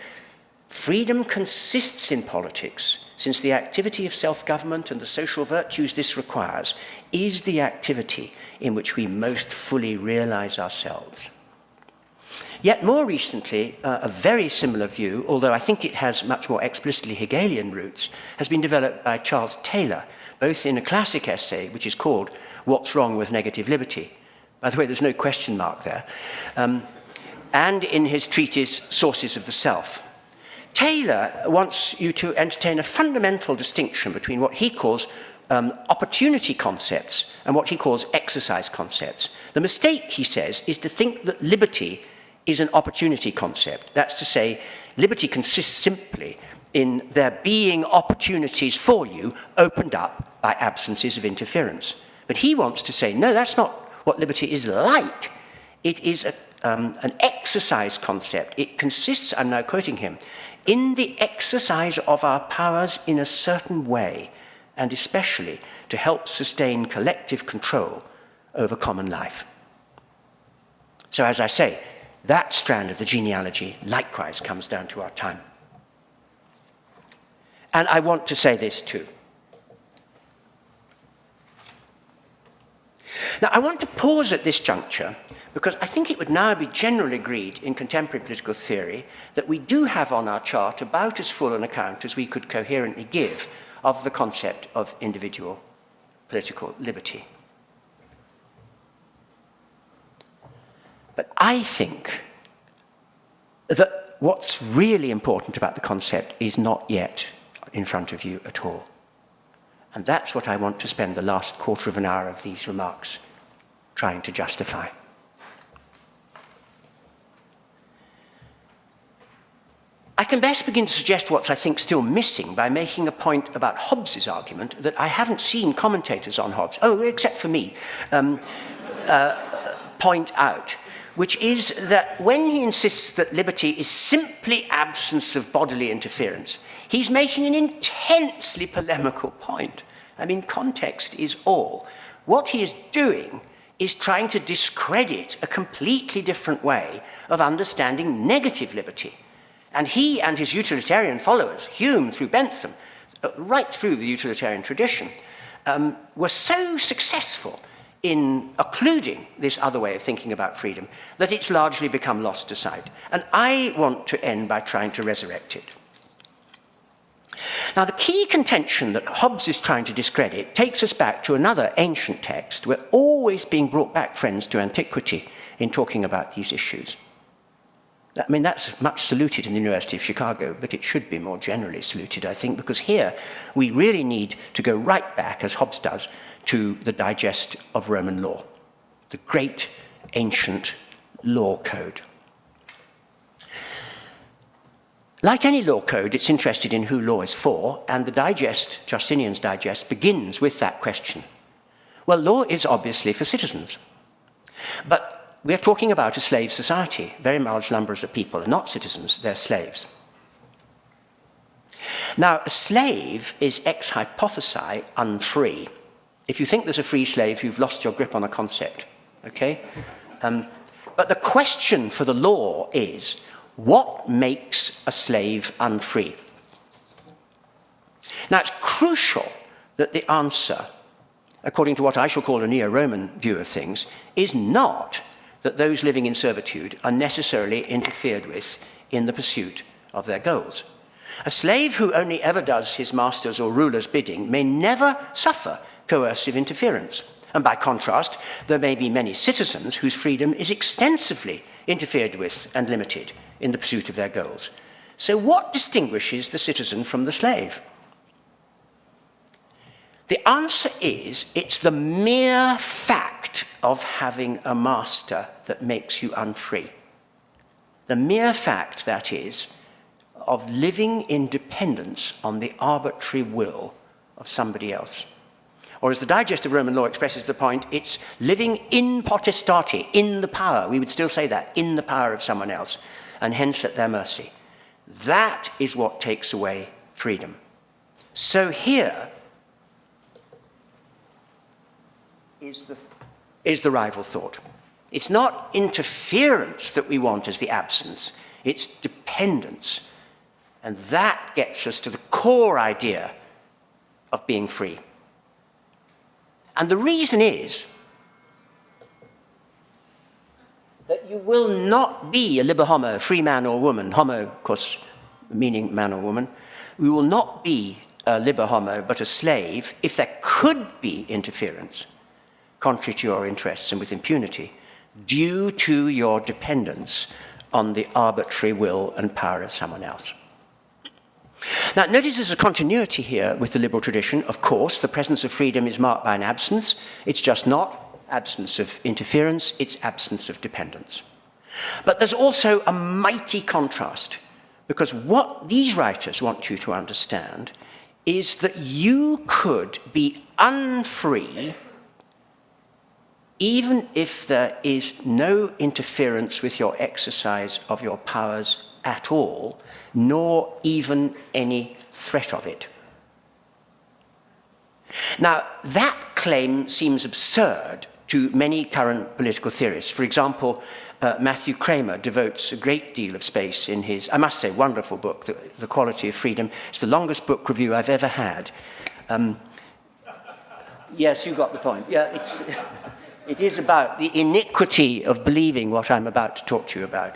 Freedom consists in politics, since the activity of self-government and the social virtues this requires is the activity in which we most fully realize ourselves. Yet more recently, a very similar view, although I think it has much more explicitly Hegelian roots, has been developed by Charles Taylor, both in a classic essay, which is called What's Wrong with Negative Liberty. By the way, there's no question mark there. And in his treatise, Sources of the Self. Taylor wants you to entertain a fundamental distinction between what he calls opportunity concepts and what he calls exercise concepts. The mistake, he says, is to think that liberty is an opportunity concept. That's to say, liberty consists simply in there being opportunities for you opened up by absences of interference. But he wants to say, no, that's not what liberty is like. It is an exercise concept. It consists, I'm now quoting him, in the exercise of our powers in a certain way, and especially to help sustain collective control over common life. So as I say, that strand of the genealogy likewise comes down to our time. And I want to say this too. Now, I want to pause at this juncture because I think it would now be generally agreed in contemporary political theory that we do have on our chart about as full an account as we could coherently give of the concept of individual political liberty. But I think that what's really important about the concept is not yet in front of you at all. And that's what I want to spend the last quarter of an hour of these remarks trying to justify. I can best begin to suggest what's, I think, still missing by making a point about Hobbes's argument that I haven't seen commentators on Hobbes, except for me, point out, which is that when he insists that liberty is simply absence of bodily interference, he's making an intensely polemical point. I mean, context is all. What he is doing is trying to discredit a completely different way of understanding negative liberty. And he and his utilitarian followers, Hume through Bentham, right through the utilitarian tradition, were so successful in occluding this other way of thinking about freedom that it's largely become lost to sight. And I want to end by trying to resurrect it. Now, the key contention that Hobbes is trying to discredit takes us back to another ancient text. We're always being brought back, friends, to antiquity in talking about these issues. I mean, that's much saluted in the University of Chicago, but it should be more generally saluted, I think, because here we really need to go right back, as Hobbes does, to the digest of Roman law, the great ancient law code. Like any law code, it's interested in who law is for, and the digest, Justinian's digest, begins with that question. Well, law is obviously for citizens, but we're talking about a slave society. Very large numbers of people are not citizens, they're slaves. Now, a slave is ex hypothesi unfree. If you think there's a free slave, you've lost your grip on a concept, okay? But the question for the law is, what makes a slave unfree? Now, it's crucial that the answer, according to what I shall call a neo-Roman view of things, is not that those living in servitude are necessarily interfered with in the pursuit of their goals. A slave who only ever does his master's or ruler's bidding may never suffer coercive interference. And by contrast, there may be many citizens whose freedom is extensively interfered with and limited in the pursuit of their goals. So what distinguishes the citizen from the slave? The answer is, it's the mere fact of having a master that makes you unfree. The mere fact, that is, of living in dependence on the arbitrary will of somebody else. Or as the digest of Roman law expresses the point, it's living in potestate, in the power, we would still say that, in the power of someone else, and hence at their mercy. That is what takes away freedom. So here is the rival thought. It's not interference that we want as the absence, it's dependence. And that gets us to the core idea of being free. And the reason is that you will not be a liber homo, free man or woman, homo, of course, meaning man or woman. We will not be a liber homo, but a slave, if there could be interference. contrary to your interests and with impunity, due to your dependence on the arbitrary will and power of someone else. Now, notice there's a continuity here with the liberal tradition. Of course, the presence of freedom is marked by an absence. It's just not absence of interference, it's absence of dependence. But there's also a mighty contrast, because what these writers want you to understand is that you could be unfree even if there is no interference with your exercise of your powers at all, nor even any threat of it. Now, that claim seems absurd to many current political theorists. For example, Matthew Kramer devotes a great deal of space in his, I must say, wonderful book, The Quality of Freedom. It's the longest book review I've ever had. Yes, you got the point. Yeah, it is about the iniquity of believing what I'm about to talk to you about.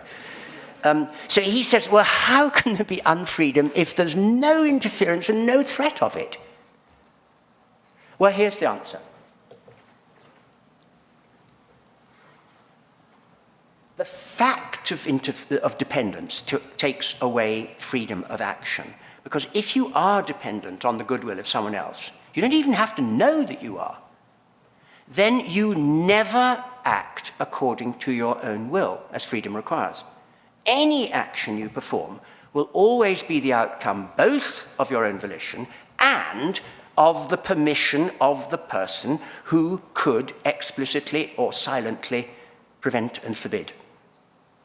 So he says, well, how can there be unfreedom if there's no interference and no threat of it? Well, here's the answer. The fact of dependence takes away freedom of action. Because if you are dependent on the goodwill of someone else, you don't even have to know that you are. Then you never act according to your own will, as freedom requires. Any action you perform will always be the outcome both of your own volition and of the permission of the person who could explicitly or silently prevent and forbid.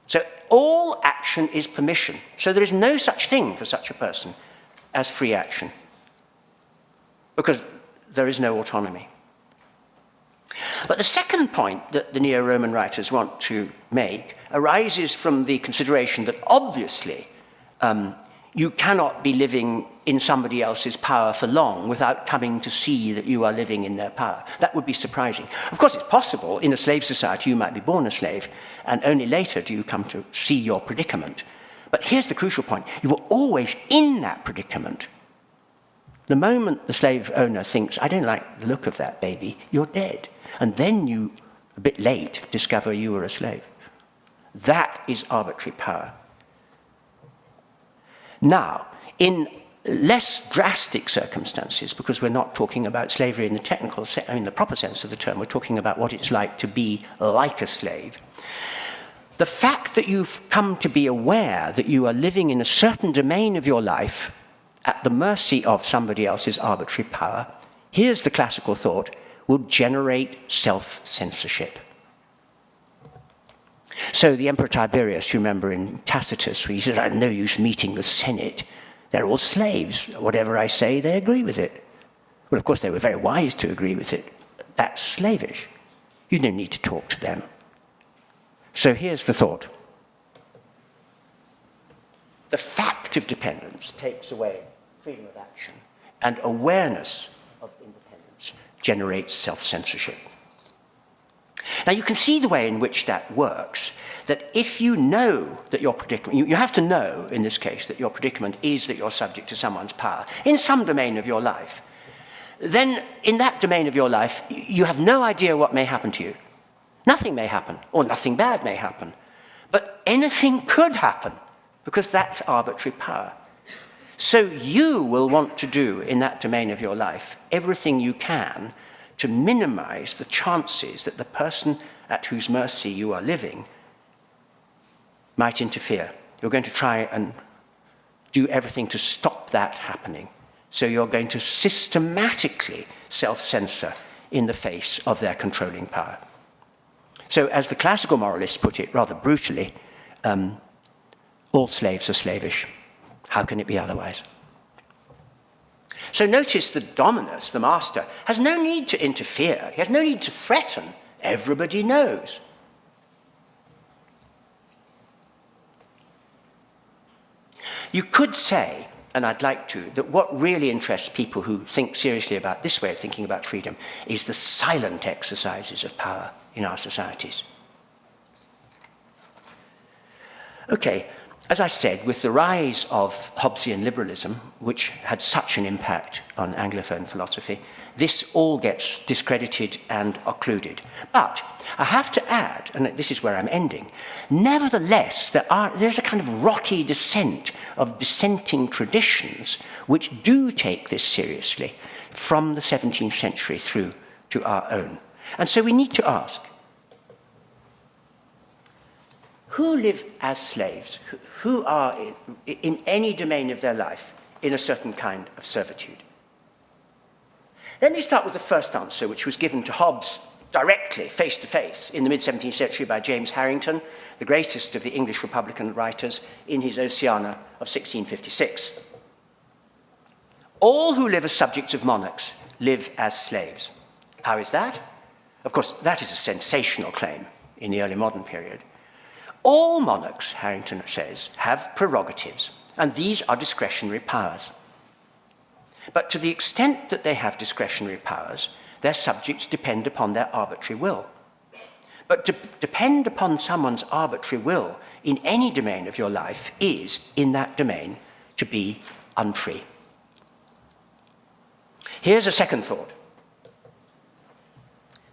So all action is permission. So there is no such thing for such a person as free action, because there is no autonomy. But the second point that the neo-Roman writers want to make arises from the consideration that obviously you cannot be living in somebody else's power for long without coming to see that you are living in their power. That would be surprising. Of course, it's possible. In a slave society, you might be born a slave, and only later do you come to see your predicament. But here's the crucial point. You were always in that predicament. The moment the slave owner thinks, I don't like the look of that baby, you're dead. And then you, a bit late, discover you were a slave. That is arbitrary power. Now, in less drastic circumstances, because we're not talking about slavery in the technical, in the proper sense of the term, we're talking about what it's like to be like a slave. The fact that you've come to be aware that you are living in a certain domain of your life at the mercy of somebody else's arbitrary power, here's the classical thought, will generate self-censorship. So the Emperor Tiberius, you remember in Tacitus, where he said, I have no use meeting the Senate. They're all slaves. Whatever I say, they agree with it. Well, of course, they were very wise to agree with it. That's slavish. You don't need to talk to them. So here's the thought. The fact of dependence takes away freedom of action, and awareness of independence generates self-censorship. Now, you can see the way in which that works, that if you know that your predicament, you have to know, in this case, that your predicament is that you're subject to someone's power in some domain of your life, then in that domain of your life, you have no idea what may happen to you. Nothing may happen, or nothing bad may happen, but anything could happen, because that's arbitrary power. So you will want to do in that domain of your life everything you can to minimize the chances that the person at whose mercy you are living might interfere. You're going to try and do everything to stop that happening. So you're going to systematically self-censor in the face of their controlling power. So as the classical moralists put it rather brutally, all slaves are slavish. How can it be otherwise? So notice the dominus, the master, has no need to interfere. He has no need to threaten. Everybody knows. You could say, and I'd like to, that what really interests people who think seriously about this way of thinking about freedom is the silent exercises of power in our societies. Okay, as I said, with the rise of Hobbesian liberalism, which had such an impact on Anglophone philosophy, this all gets discredited and occluded. But I have to add, and this is where I'm ending, nevertheless, there's a kind of rocky descent of dissenting traditions which do take this seriously from the 17th century through to our own. And so we need to ask, who live as slaves? Who are in any domain of their life in a certain kind of servitude? Let me start with the first answer, which was given to Hobbes directly, face to face, in the mid-17th century by James Harrington, the greatest of the English Republican writers, in his Oceana of 1656. All who live as subjects of monarchs live as slaves. How is that? Of course, that is a sensational claim in the early modern period. All monarchs, Harrington says, have prerogatives, and these are discretionary powers. But to the extent that they have discretionary powers, their subjects depend upon their arbitrary will. But to depend upon someone's arbitrary will in any domain of your life is, in that domain, to be unfree. Here's a second thought.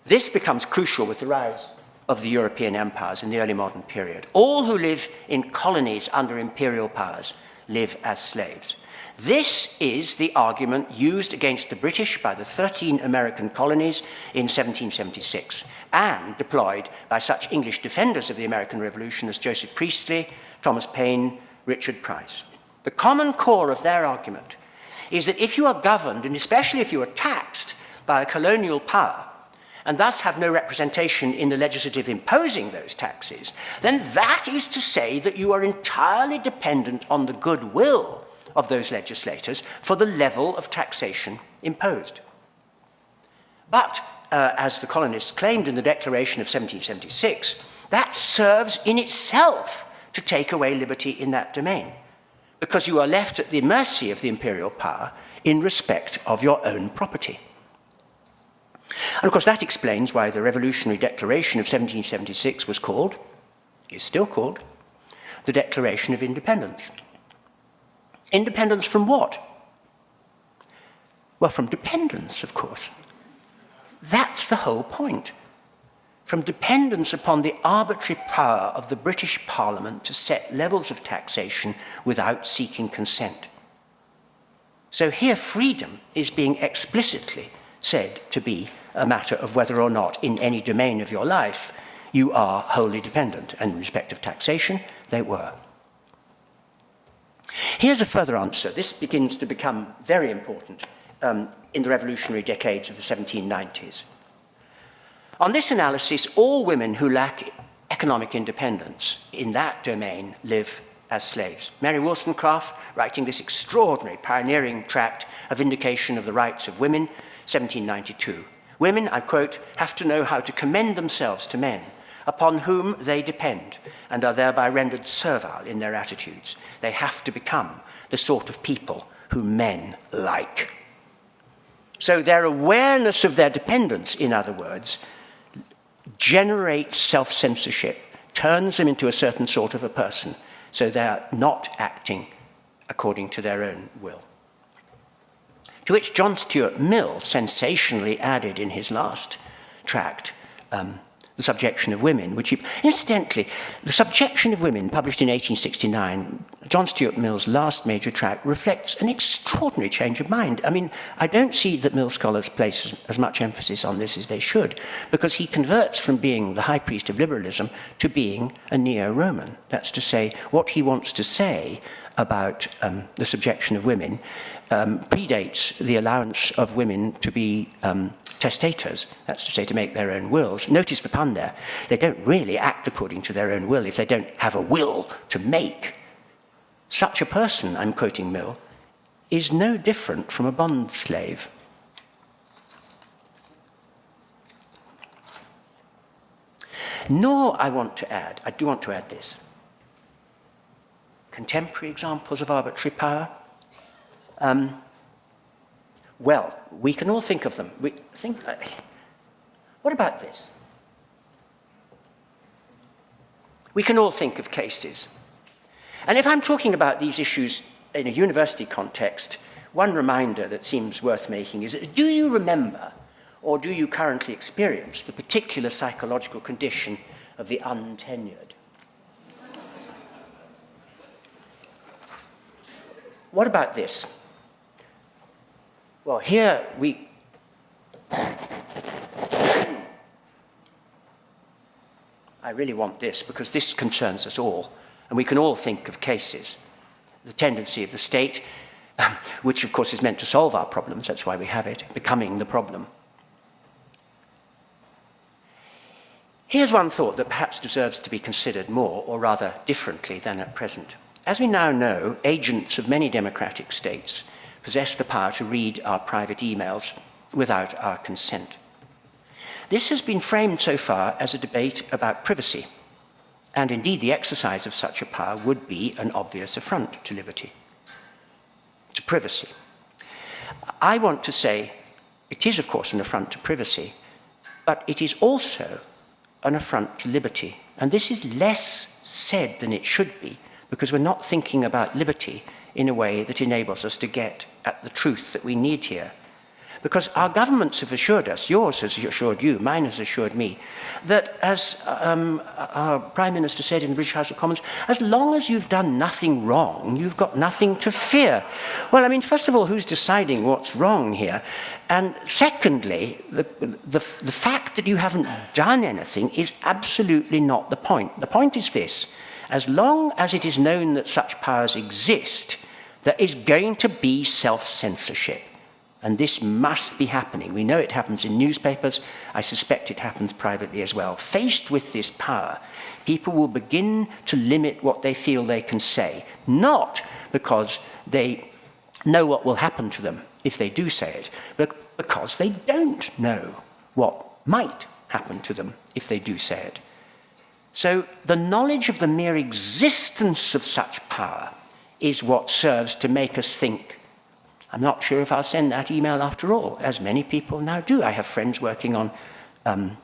This becomes crucial with the rise of the European empires in the early modern period. All who live in colonies under imperial powers live as slaves. This is the argument used against the British by the 13 American colonies in 1776 and deployed by such English defenders of the American Revolution as Joseph Priestley, Thomas Paine, Richard Price. The common core of their argument is that if you are governed, and especially if you are taxed by a colonial power, and thus have no representation in the legislative imposing those taxes, then that is to say that you are entirely dependent on the goodwill of those legislators for the level of taxation imposed. But, as the colonists claimed in the Declaration of 1776, that serves in itself to take away liberty in that domain, because you are left at the mercy of the imperial power in respect of your own property. And of course that explains why the Revolutionary Declaration of 1776 was called, is still called, the Declaration of Independence. Independence from what? Well, from dependence, of course. That's the whole point. From dependence upon the arbitrary power of the British Parliament to set levels of taxation without seeking consent. So here freedom is being explicitly said to be a matter of whether or not in any domain of your life you are wholly dependent, and in respect of taxation, they were. Here's a further answer. This begins to become very important in the revolutionary decades of the 1790s. On this analysis, all women who lack economic independence in that domain live as slaves. Mary Wollstonecraft, writing this extraordinary pioneering tract, A Vindication of the Rights of Women, 1792. Women, I quote, have to know how to commend themselves to men, upon whom they depend, and are thereby rendered servile in their attitudes. They have to become the sort of people whom men like. So their awareness of their dependence, in other words, generates self-censorship, turns them into a certain sort of a person, so they're not acting according to their own will. To which John Stuart Mill sensationally added in his last tract, The Subjection of Women, which incidentally, The Subjection of Women, published in 1869, John Stuart Mill's last major tract, reflects an extraordinary change of mind. I mean, I don't see that Mill scholars place as much emphasis on this as they should, because he converts from being the high priest of liberalism to being a neo-Roman. That's to say, what he wants to say about the subjection of women predates the allowance of women to be testators, that's to say, to make their own wills. Notice the pun there. They don't really act according to their own will if they don't have a will to make. Such a person, I'm quoting Mill, is no different from a bond slave. Nor, I do want to add this. Contemporary examples of arbitrary power? Well, we can all think of them. What about this? We can all think of cases And if I'm talking about these issues in a university context, one reminder that seems worth making is, do you remember, or do you currently experience, the particular psychological condition of the untenured? What about this? Well, here we... I really want this because this concerns us all, and we can all think of cases. The tendency of the state, which of course is meant to solve our problems, that's why we have it, becoming the problem. Here's one thought that perhaps deserves to be considered more, or rather differently than at present. As we now know, agents of many democratic states possess the power to read our private emails without our consent. This has been framed so far as a debate about privacy, and indeed the exercise of such a power would be an obvious affront to liberty, to privacy. I want to say it is, of course, an affront to privacy, but it is also an affront to liberty. And this is less said than it should be, because we're not thinking about liberty in a way that enables us to get at the truth that we need here. Because our governments have assured us, yours has assured you, mine has assured me, that as our Prime Minister said in the British House of Commons, as long as you've done nothing wrong, you've got nothing to fear. Well, I mean, first of all, who's deciding what's wrong here? And secondly, the fact that you haven't done anything is absolutely not the point. The point is this: as long as it is known that such powers exist, there is going to be self-censorship. And this must be happening. We know it happens in newspapers. I suspect it happens privately as well. Faced with this power, people will begin to limit what they feel they can say, not because they know what will happen to them if they do say it, but because they don't know what might happen to them if they do say it. So the knowledge of the mere existence of such power is what serves to make us think, I'm not sure if I'll send that email after all, as many people now do. I have friends working on, on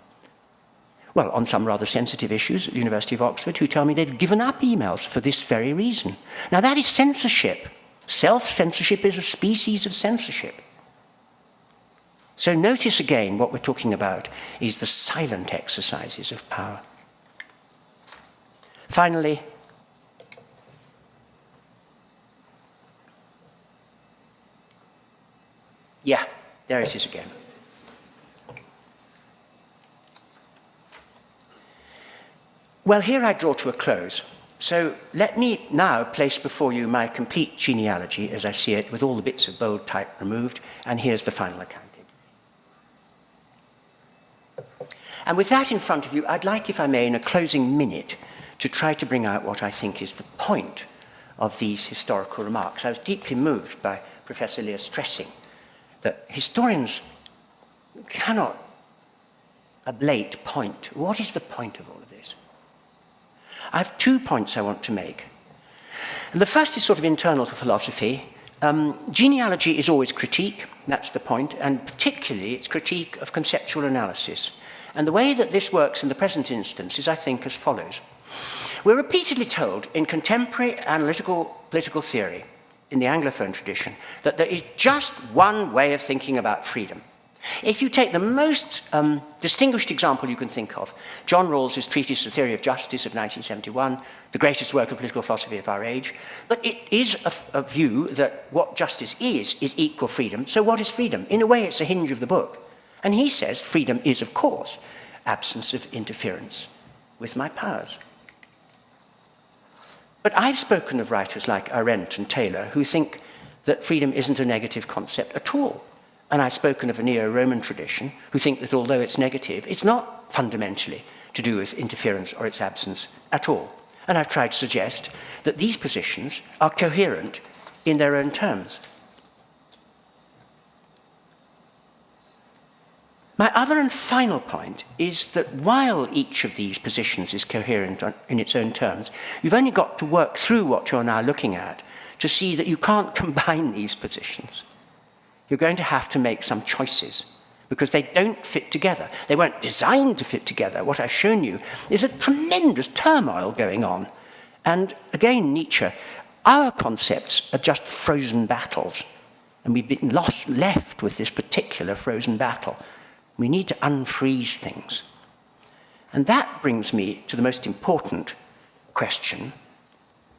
some rather sensitive issues at the University of Oxford who tell me they've given up emails for this very reason. Now that is censorship. Self-censorship is a species of censorship. So notice again what we're talking about is the silent exercises of power. Finally, yeah, there it is again. Well, here I draw to a close. So let me now place before you my complete genealogy as I see it, with all the bits of bold type removed, and here's the final accounting. And with that in front of you, I'd like, if I may, in a closing minute, to try to bring out what I think is the point of these historical remarks. I was deeply moved by Professor Lear stressing that historians cannot ablate point. What is the point of all of this? I have 2 points I want to make. And the first is sort of internal to philosophy. Genealogy is always critique, that's the point, and particularly it's critique of conceptual analysis. And the way that this works in the present instance is, I think, as follows. We're repeatedly told in contemporary analytical political theory, in the Anglophone tradition, that there is just one way of thinking about freedom. If you take the most distinguished example you can think of, John Rawls's Treatise of Theory of Justice of 1971, the greatest work of political philosophy of our age, but it is a view that what justice is equal freedom. So what is freedom? In a way, it's a hinge of the book. And he says freedom is, of course, absence of interference with my powers. But I've spoken of writers like Arendt and Taylor who think that freedom isn't a negative concept at all. And I've spoken of a neo-Roman tradition who think that although it's negative, it's not fundamentally to do with interference or its absence at all. And I've tried to suggest that these positions are coherent in their own terms. My other and final point is that while each of these positions is coherent in its own terms, you've only got to work through what you're now looking at to see that you can't combine these positions. You're going to have to make some choices because they don't fit together. They weren't designed to fit together. What I've shown you is a tremendous turmoil going on. And again, Nietzsche, our concepts are just frozen battles. And we've been left with this particular frozen battle. We need to unfreeze things. And that brings me to the most important question,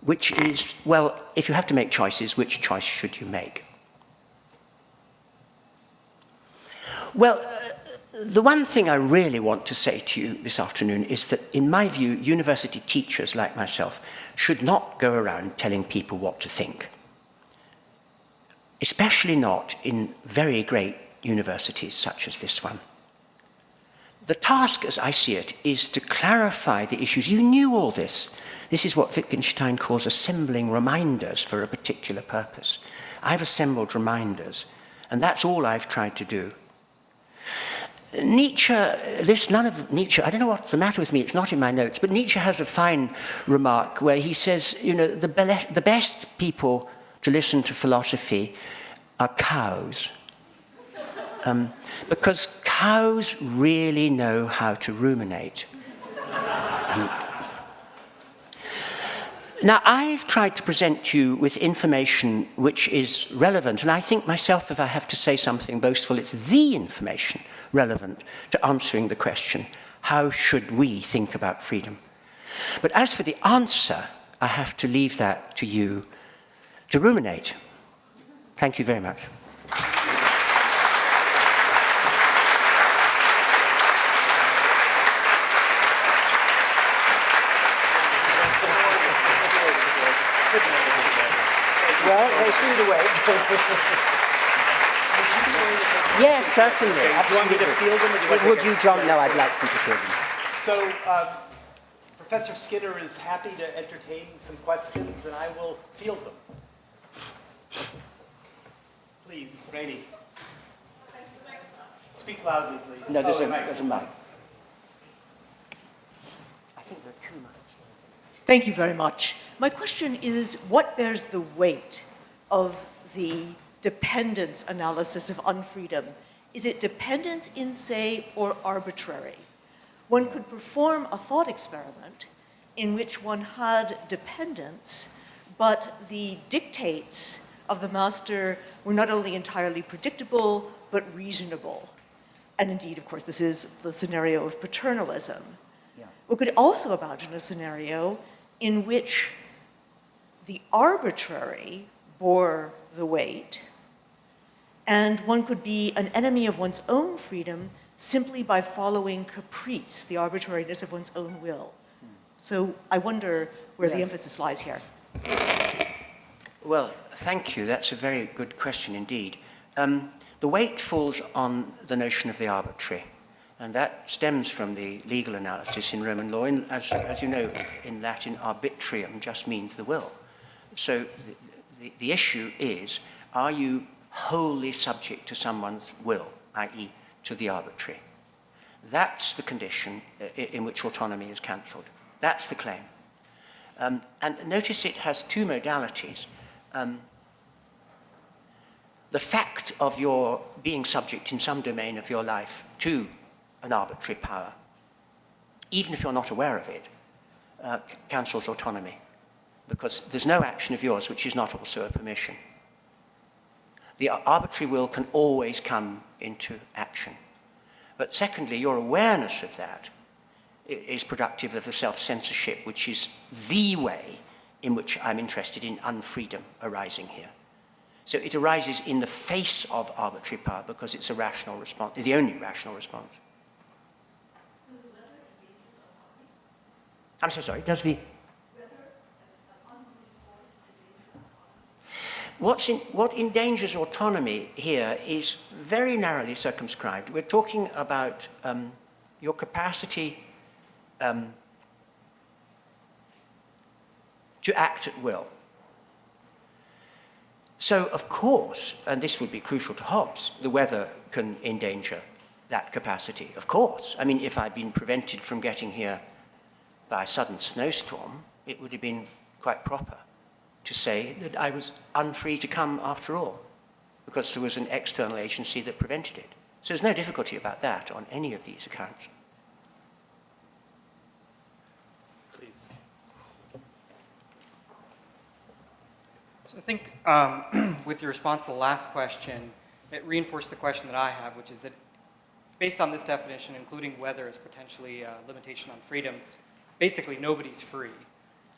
which is, well, if you have to make choices, which choice should you make? Well, the one thing I really want to say to you this afternoon is that, in my view, university teachers like myself should not go around telling people what to think. Especially not in very great universities such as this one. The task, as I see it, is to clarify the issues. You knew all this. This is what Wittgenstein calls assembling reminders for a particular purpose. I've assembled reminders, and that's all I've tried to do. Nietzsche, none of Nietzsche, I don't know what's the matter with me, it's not in my notes, but Nietzsche has a fine remark where he says, you know, the best people to listen to philosophy are cows. Because cows really know how to ruminate. Now, I've tried to present you with information which is relevant, and I think myself, if I have to say something boastful, it's the information relevant to answering the question, how should we think about freedom? But as for the answer, I have to leave that to you to ruminate. Thank you very much. Well, they seem to wait. Yes, certainly. Okay. Do you want me to field them? Or do you want Would you, John? No, I'd like you to field them. So, Professor Skinner is happy to entertain some questions, and I will field them. Please, Rainey. Speak loudly, please. No, there's a mic. I think there are too much. Thank you very much. My question is, what bears the weight of the dependence analysis of unfreedom? Is it dependence in se or arbitrary? One could perform a thought experiment in which one had dependence, but the dictates of the master were not only entirely predictable, but reasonable. And indeed, of course, this is the scenario of paternalism. Yeah. We could also imagine a scenario in which the arbitrary bore the weight, and one could be an enemy of one's own freedom simply by following caprice, the arbitrariness of one's own will. So I wonder where the emphasis lies here. Well, thank you. That's a very good question indeed. The weight falls on the notion of the arbitrary, and that stems from the legal analysis in Roman law. As you know, in Latin, arbitrium just means the will. So the issue is, are you wholly subject to someone's will, i.e. to the arbitrary? That's the condition in which autonomy is cancelled. That's the claim. And notice it has two modalities. The fact of your being subject in some domain of your life to an arbitrary power, even if you're not aware of it, cancels autonomy, because there's no action of yours which is not also a permission. The arbitrary will can always come into action. But secondly, your awareness of that is productive of the self-censorship, which is the way in which I'm interested in unfreedom arising here. So it arises in the face of arbitrary power because it's a rational response, it's the only rational response. I'm so sorry, does the... What endangers autonomy here is very narrowly circumscribed. We're talking about your capacity to act at will. So, of course, and this would be crucial to Hobbes, the weather can endanger that capacity. Of course. I mean, if I'd been prevented from getting here by a sudden snowstorm, it would have been quite proper to say that I was unfree to come after all, because there was an external agency that prevented it. So there's no difficulty about that on any of these accounts. Please. I think with your response to the last question, it reinforced the question that I have, which is that based on this definition, including whether is potentially a limitation on freedom, basically nobody's free.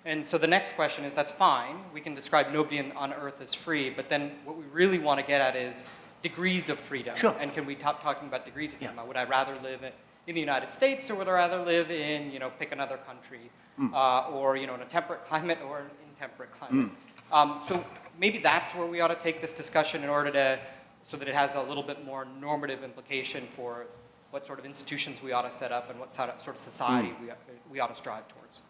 And so the next question is, that's fine. We can describe nobody on earth as free, but then what we really want to get at is degrees of freedom. Sure. And can we talking about degrees of freedom? Would I rather live in the United States, or would I rather live in, pick another country, or, in a temperate climate or an intemperate climate? So maybe that's where we ought to take this discussion in order to, so that it has a little bit more normative implication for what sort of institutions we ought to set up and what sort of society we ought to strive towards.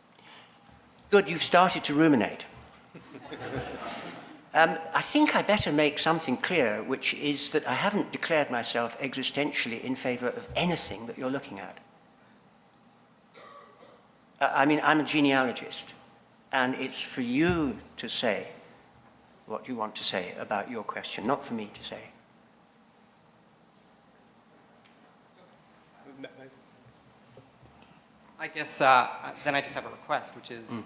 Good, you've started to ruminate. I think I better make something clear, which is that I haven't declared myself existentially in favor of anything that you're looking at. I'm a genealogist, and it's for you to say what you want to say about your question, not for me to say. I guess then I just have a request, which is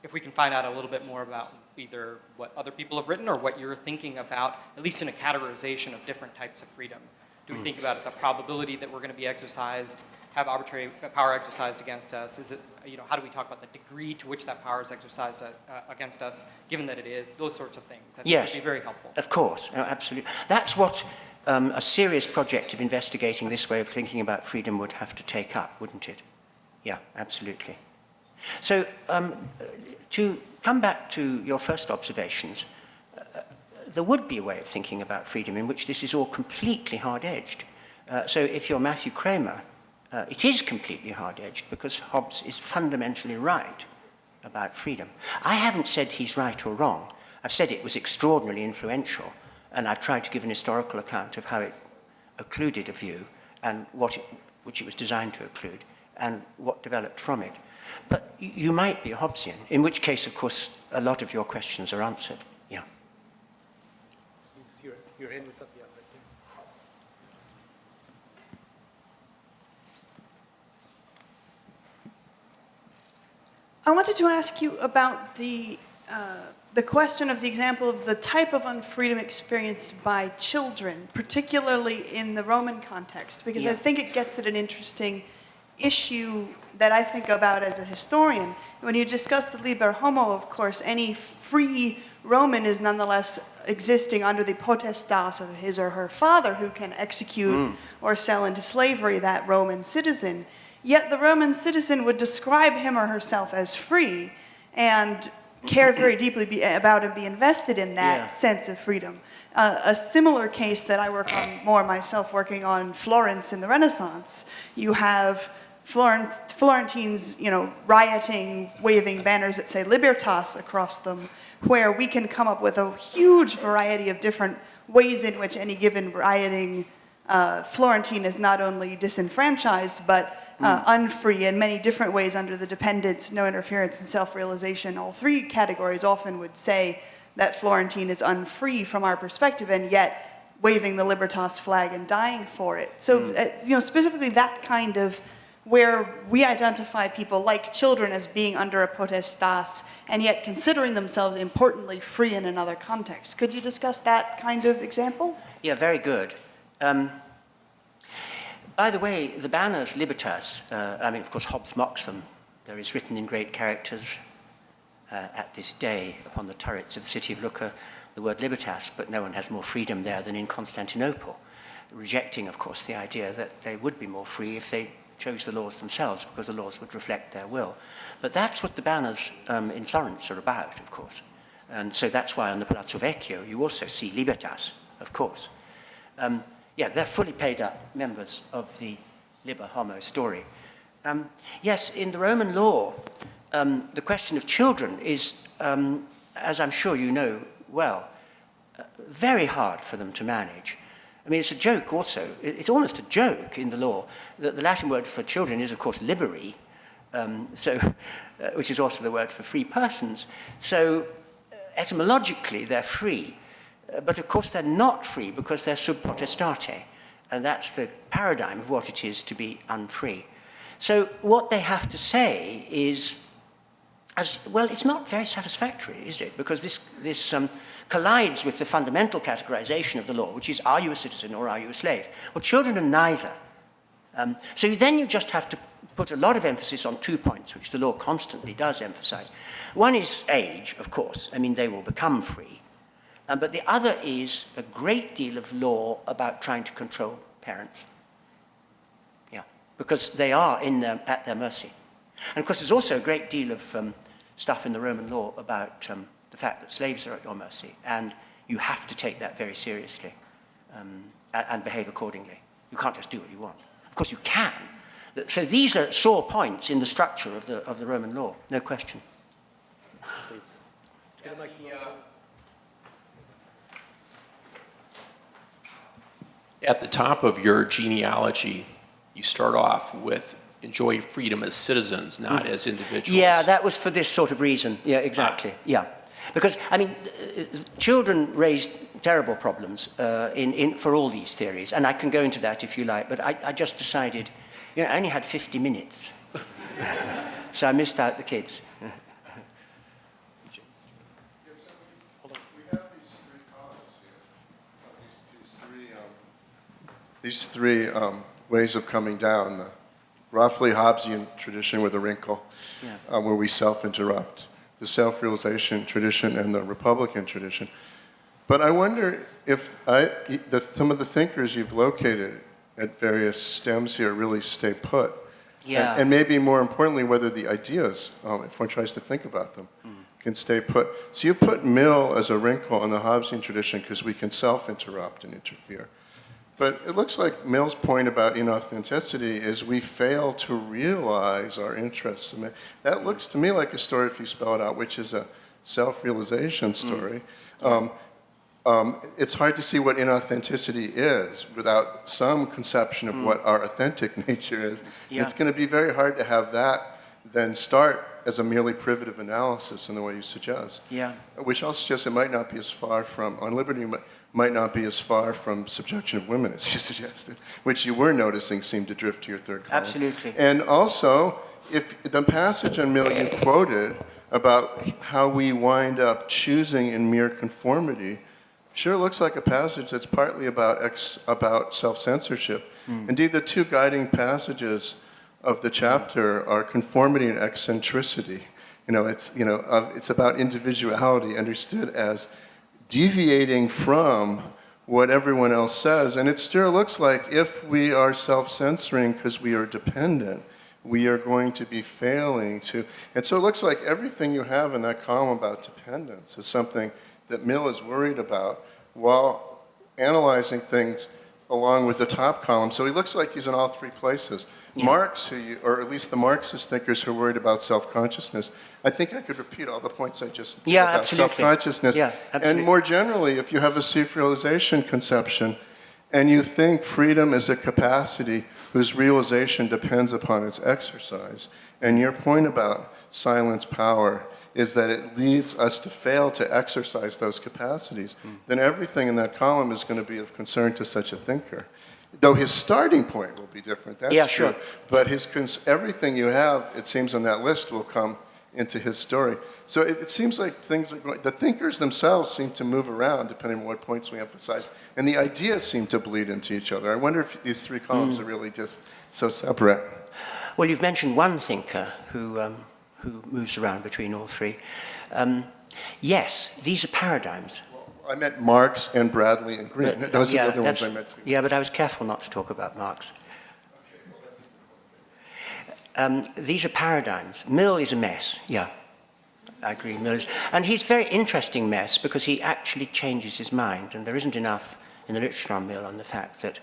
if we can find out a little bit more about either what other people have written or what you're thinking about, at least in a categorization of different types of freedom. Do we think about the probability that we're going to be exercised, have arbitrary power exercised against us? Is it, how do we talk about the degree to which that power is exercised against us, given that it is, those sorts of things? I think Yes, would be very helpful. Of course, no, absolutely. That's what a serious project of investigating this way of thinking about freedom would have to take up, wouldn't it? Yeah, absolutely. So to come back to your first observations, there would be a way of thinking about freedom in which this is all completely hard-edged. So if you're Matthew Kramer, it is completely hard-edged because Hobbes is fundamentally right about freedom. I haven't said he's right or wrong. I've said it was extraordinarily influential, and I've tried to give an historical account of how it occluded a view and which it was designed to occlude and what developed from it. But you might be a Hobbesian, in which case, of course, a lot of your questions are answered. Yeah. Your hand was up, yeah, right there. I wanted to ask you about the question of the example of the type of unfreedom experienced by children, particularly in the Roman context, because I think it gets at an interesting issue that I think about as a historian. When you discuss the liber homo, of course, any free Roman is nonetheless existing under the potestas of his or her father, who can execute or sell into slavery that Roman citizen. Yet the Roman citizen would describe him or herself as free and care very deeply about and be invested in that sense of freedom. A similar case that I work on more myself, working on Florence in the Renaissance, you have Florentines, rioting, waving banners that say Libertas across them, where we can come up with a huge variety of different ways in which any given rioting Florentine is not only disenfranchised, but unfree in many different ways under the dependence, no interference, and self-realization. All three categories often would say that Florentine is unfree from our perspective, and yet waving the Libertas flag and dying for it. So, specifically that kind of where we identify people like children as being under a potestas and yet considering themselves importantly free in another context. Could you discuss that kind of example? Yeah, very good. By the way, the banners Libertas, of course, Hobbes mocks them. There is written in great characters at this day upon the turrets of the city of Lucca the word Libertas, but no one has more freedom there than in Constantinople, rejecting, of course, the idea that they would be more free if they chose the laws themselves, because the laws would reflect their will. But that's what the banners in Florence are about, of course. And so that's why on the Palazzo Vecchio you also see Libertas, of course. They're fully paid up members of the liber homo story. Yes, in the Roman law, the question of children is, as I'm sure you know well, very hard for them to manage. I mean, it's a joke also. It's almost a joke in the law that the Latin word for children is, of course, liberi, which is also the word for free persons. So etymologically, they're free. But of course, they're not free because they're sub potestate. And that's the paradigm of what it is to be unfree. So what they have to say is, well, it's not very satisfactory, is it? Because this collides with the fundamental categorization of the law, which is, are you a citizen or are you a slave? Well, children are neither. So then you just have to put a lot of emphasis on 2 points, which the law constantly does emphasize. One is age, of course. I mean, they will become free. But the other is a great deal of law about trying to control parents. Yeah, because they are at their mercy. And of course, there's also a great deal of stuff in the Roman law about the fact that slaves are at your mercy, and you have to take that very seriously and behave accordingly. You can't just do what you want. Of course, you can. So these are sore points in the structure of the Roman law, no question. Please. At the top of your genealogy, you start off with enjoy freedom as citizens, not as individuals. Yeah, that was for this sort of reason. Yeah, exactly. Yeah. Because, I mean, children raise terrible problems for all these theories, and I can go into that if you like, but I just decided, I only had 50 minutes, so I missed out the kids. These three ways of coming down, the roughly Hobbesian tradition with a wrinkle, where we self-interrupt, the self-realization tradition, and the Republican tradition. But I wonder if some of the thinkers you've located at various stems here really stay put. Yeah. And maybe more importantly, whether the ideas, if one tries to think about them, can stay put. So you put Mill as a wrinkle in the Hobbesian tradition because we can self-interrupt and interfere. But it looks like Mill's point about inauthenticity is we fail to realize our interests. And that looks to me like a story, if you spell it out, which is a self-realization story. It's hard to see what inauthenticity is without some conception of what our authentic nature is. Yeah. It's going to be very hard to have that then start as a merely privative analysis in the way you suggest. Yeah. Which I'll suggest it might not be as far from, on liberty, might not be as far from subjection of women as you suggested, which you were noticing seemed to drift to your third column. Absolutely. And also, if the passage on Mill you quoted about how we wind up choosing in mere conformity, sure looks like a passage that's partly about self-censorship. Indeed, the two guiding passages of the chapter are conformity and eccentricity. It's about individuality understood as deviating from what everyone else says. And it still looks like if we are self-censoring because we are dependent, we are going to be failing to. And so it looks like everything you have in that column about dependence is something that Mill is worried about while analyzing things along with the top column. So he looks like he's in all three places. Yeah. Marx, or at least the Marxist thinkers who are worried about self-consciousness, I think I could repeat all the points I just made about self-consciousness. Yeah, absolutely. And more generally, if you have a self-realization conception and you think freedom is a capacity whose realization depends upon its exercise, and your point about silence power is that it leads us to fail to exercise those capacities, then everything in that column is going to be of concern to such a thinker. Though his starting point will be different, that's true. Sure. But everything you have, it seems, on that list will come into his story. So it seems like things are going, the thinkers themselves seem to move around depending on what points we emphasize, and the ideas seem to bleed into each other. I wonder if these three columns are really just so separate. Well, you've mentioned one thinker who moves around between all three. Yes, these are paradigms. I meant Marx and Bradley and Green. Those are the other ones I meant. Yeah, but I was careful not to talk about Marx. These are paradigms. Mill is a mess, yeah. I agree, Mill is. And he's a very interesting mess because he actually changes his mind, and there isn't enough in the literature on Mill on the fact that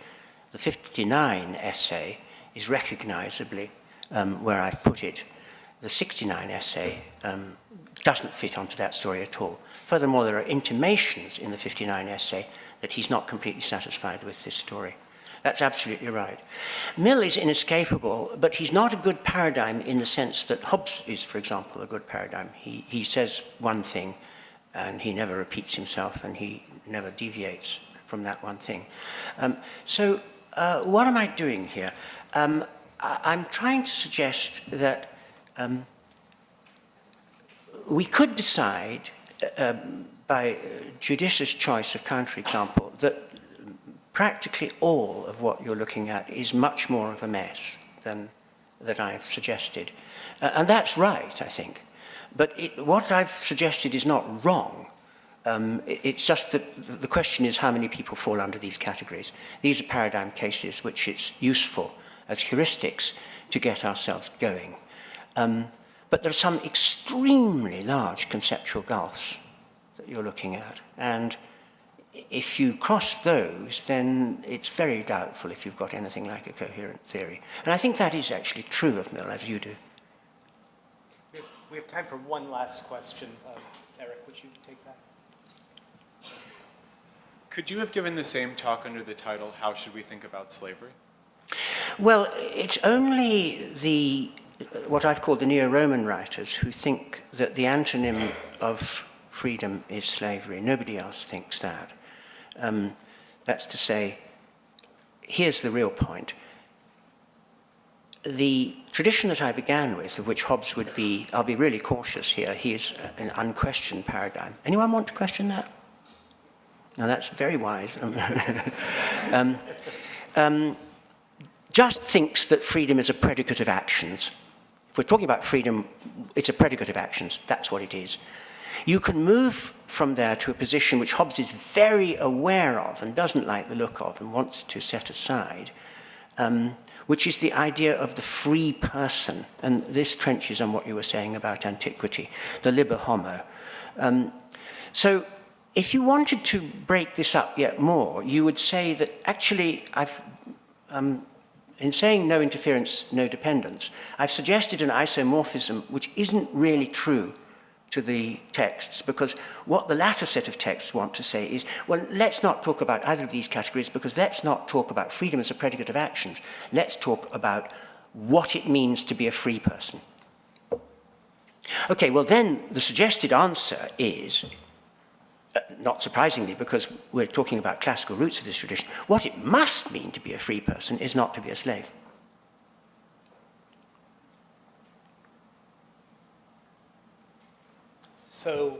the 59 essay is recognizably where I've put it. The 69 essay doesn't fit onto that story at all. Furthermore, there are intimations in the 59 essay that he's not completely satisfied with this story. That's absolutely right. Mill is inescapable, but he's not a good paradigm in the sense that Hobbes is, for example, a good paradigm. He says one thing, and he never repeats himself, and he never deviates from that one thing. So what am I doing here? I'm trying to suggest that we could decide by judicious choice of counterexample that practically all of what you're looking at is much more of a mess than that I've suggested. And that's right, I think. But what I've suggested is not wrong. It's just that the question is how many people fall under these categories. These are paradigm cases which it's useful as heuristics to get ourselves going. But there are some extremely large conceptual gulfs that you're looking at. And if you cross those, then it's very doubtful if you've got anything like a coherent theory. And I think that is actually true of Mill, as you do. We have time for one last question. Eric, would you take that? Could you have given the same talk under the title, How Should We Think About Slavery? Well, it's only what I've called the neo-Roman writers who think that the antonym of freedom is slavery. Nobody else thinks that. That's to say, here's the real point. The tradition that I began with, of which Hobbes would be, I'll be really cautious here, he is an unquestioned paradigm. Anyone want to question that? Now that's very wise. Just thinks that freedom is a predicate of actions. If we're talking about freedom, it's a predicate of actions. That's what it is. You can move from there to a position which Hobbes is very aware of and doesn't like the look of and wants to set aside, which is the idea of the free person. And this trenches on what you were saying about antiquity, the liber homo. So if you wanted to break this up yet more, you would say that actually in saying no interference, no dependence, I've suggested an isomorphism which isn't really true to the texts, because what the latter set of texts want to say is, well, let's not talk about either of these categories, because let's not talk about freedom as a predicate of actions. Let's talk about what it means to be a free person. Okay, well then the suggested answer is, not surprisingly, because we're talking about classical roots of this tradition, what it must mean to be a free person is not to be a slave. So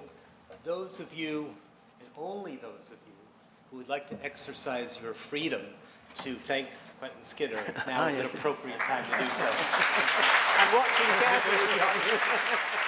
those of you, and only those of you, who would like to exercise your freedom to thank Quentin Skinner, now is an appropriate time to do so. I'm watching carefully.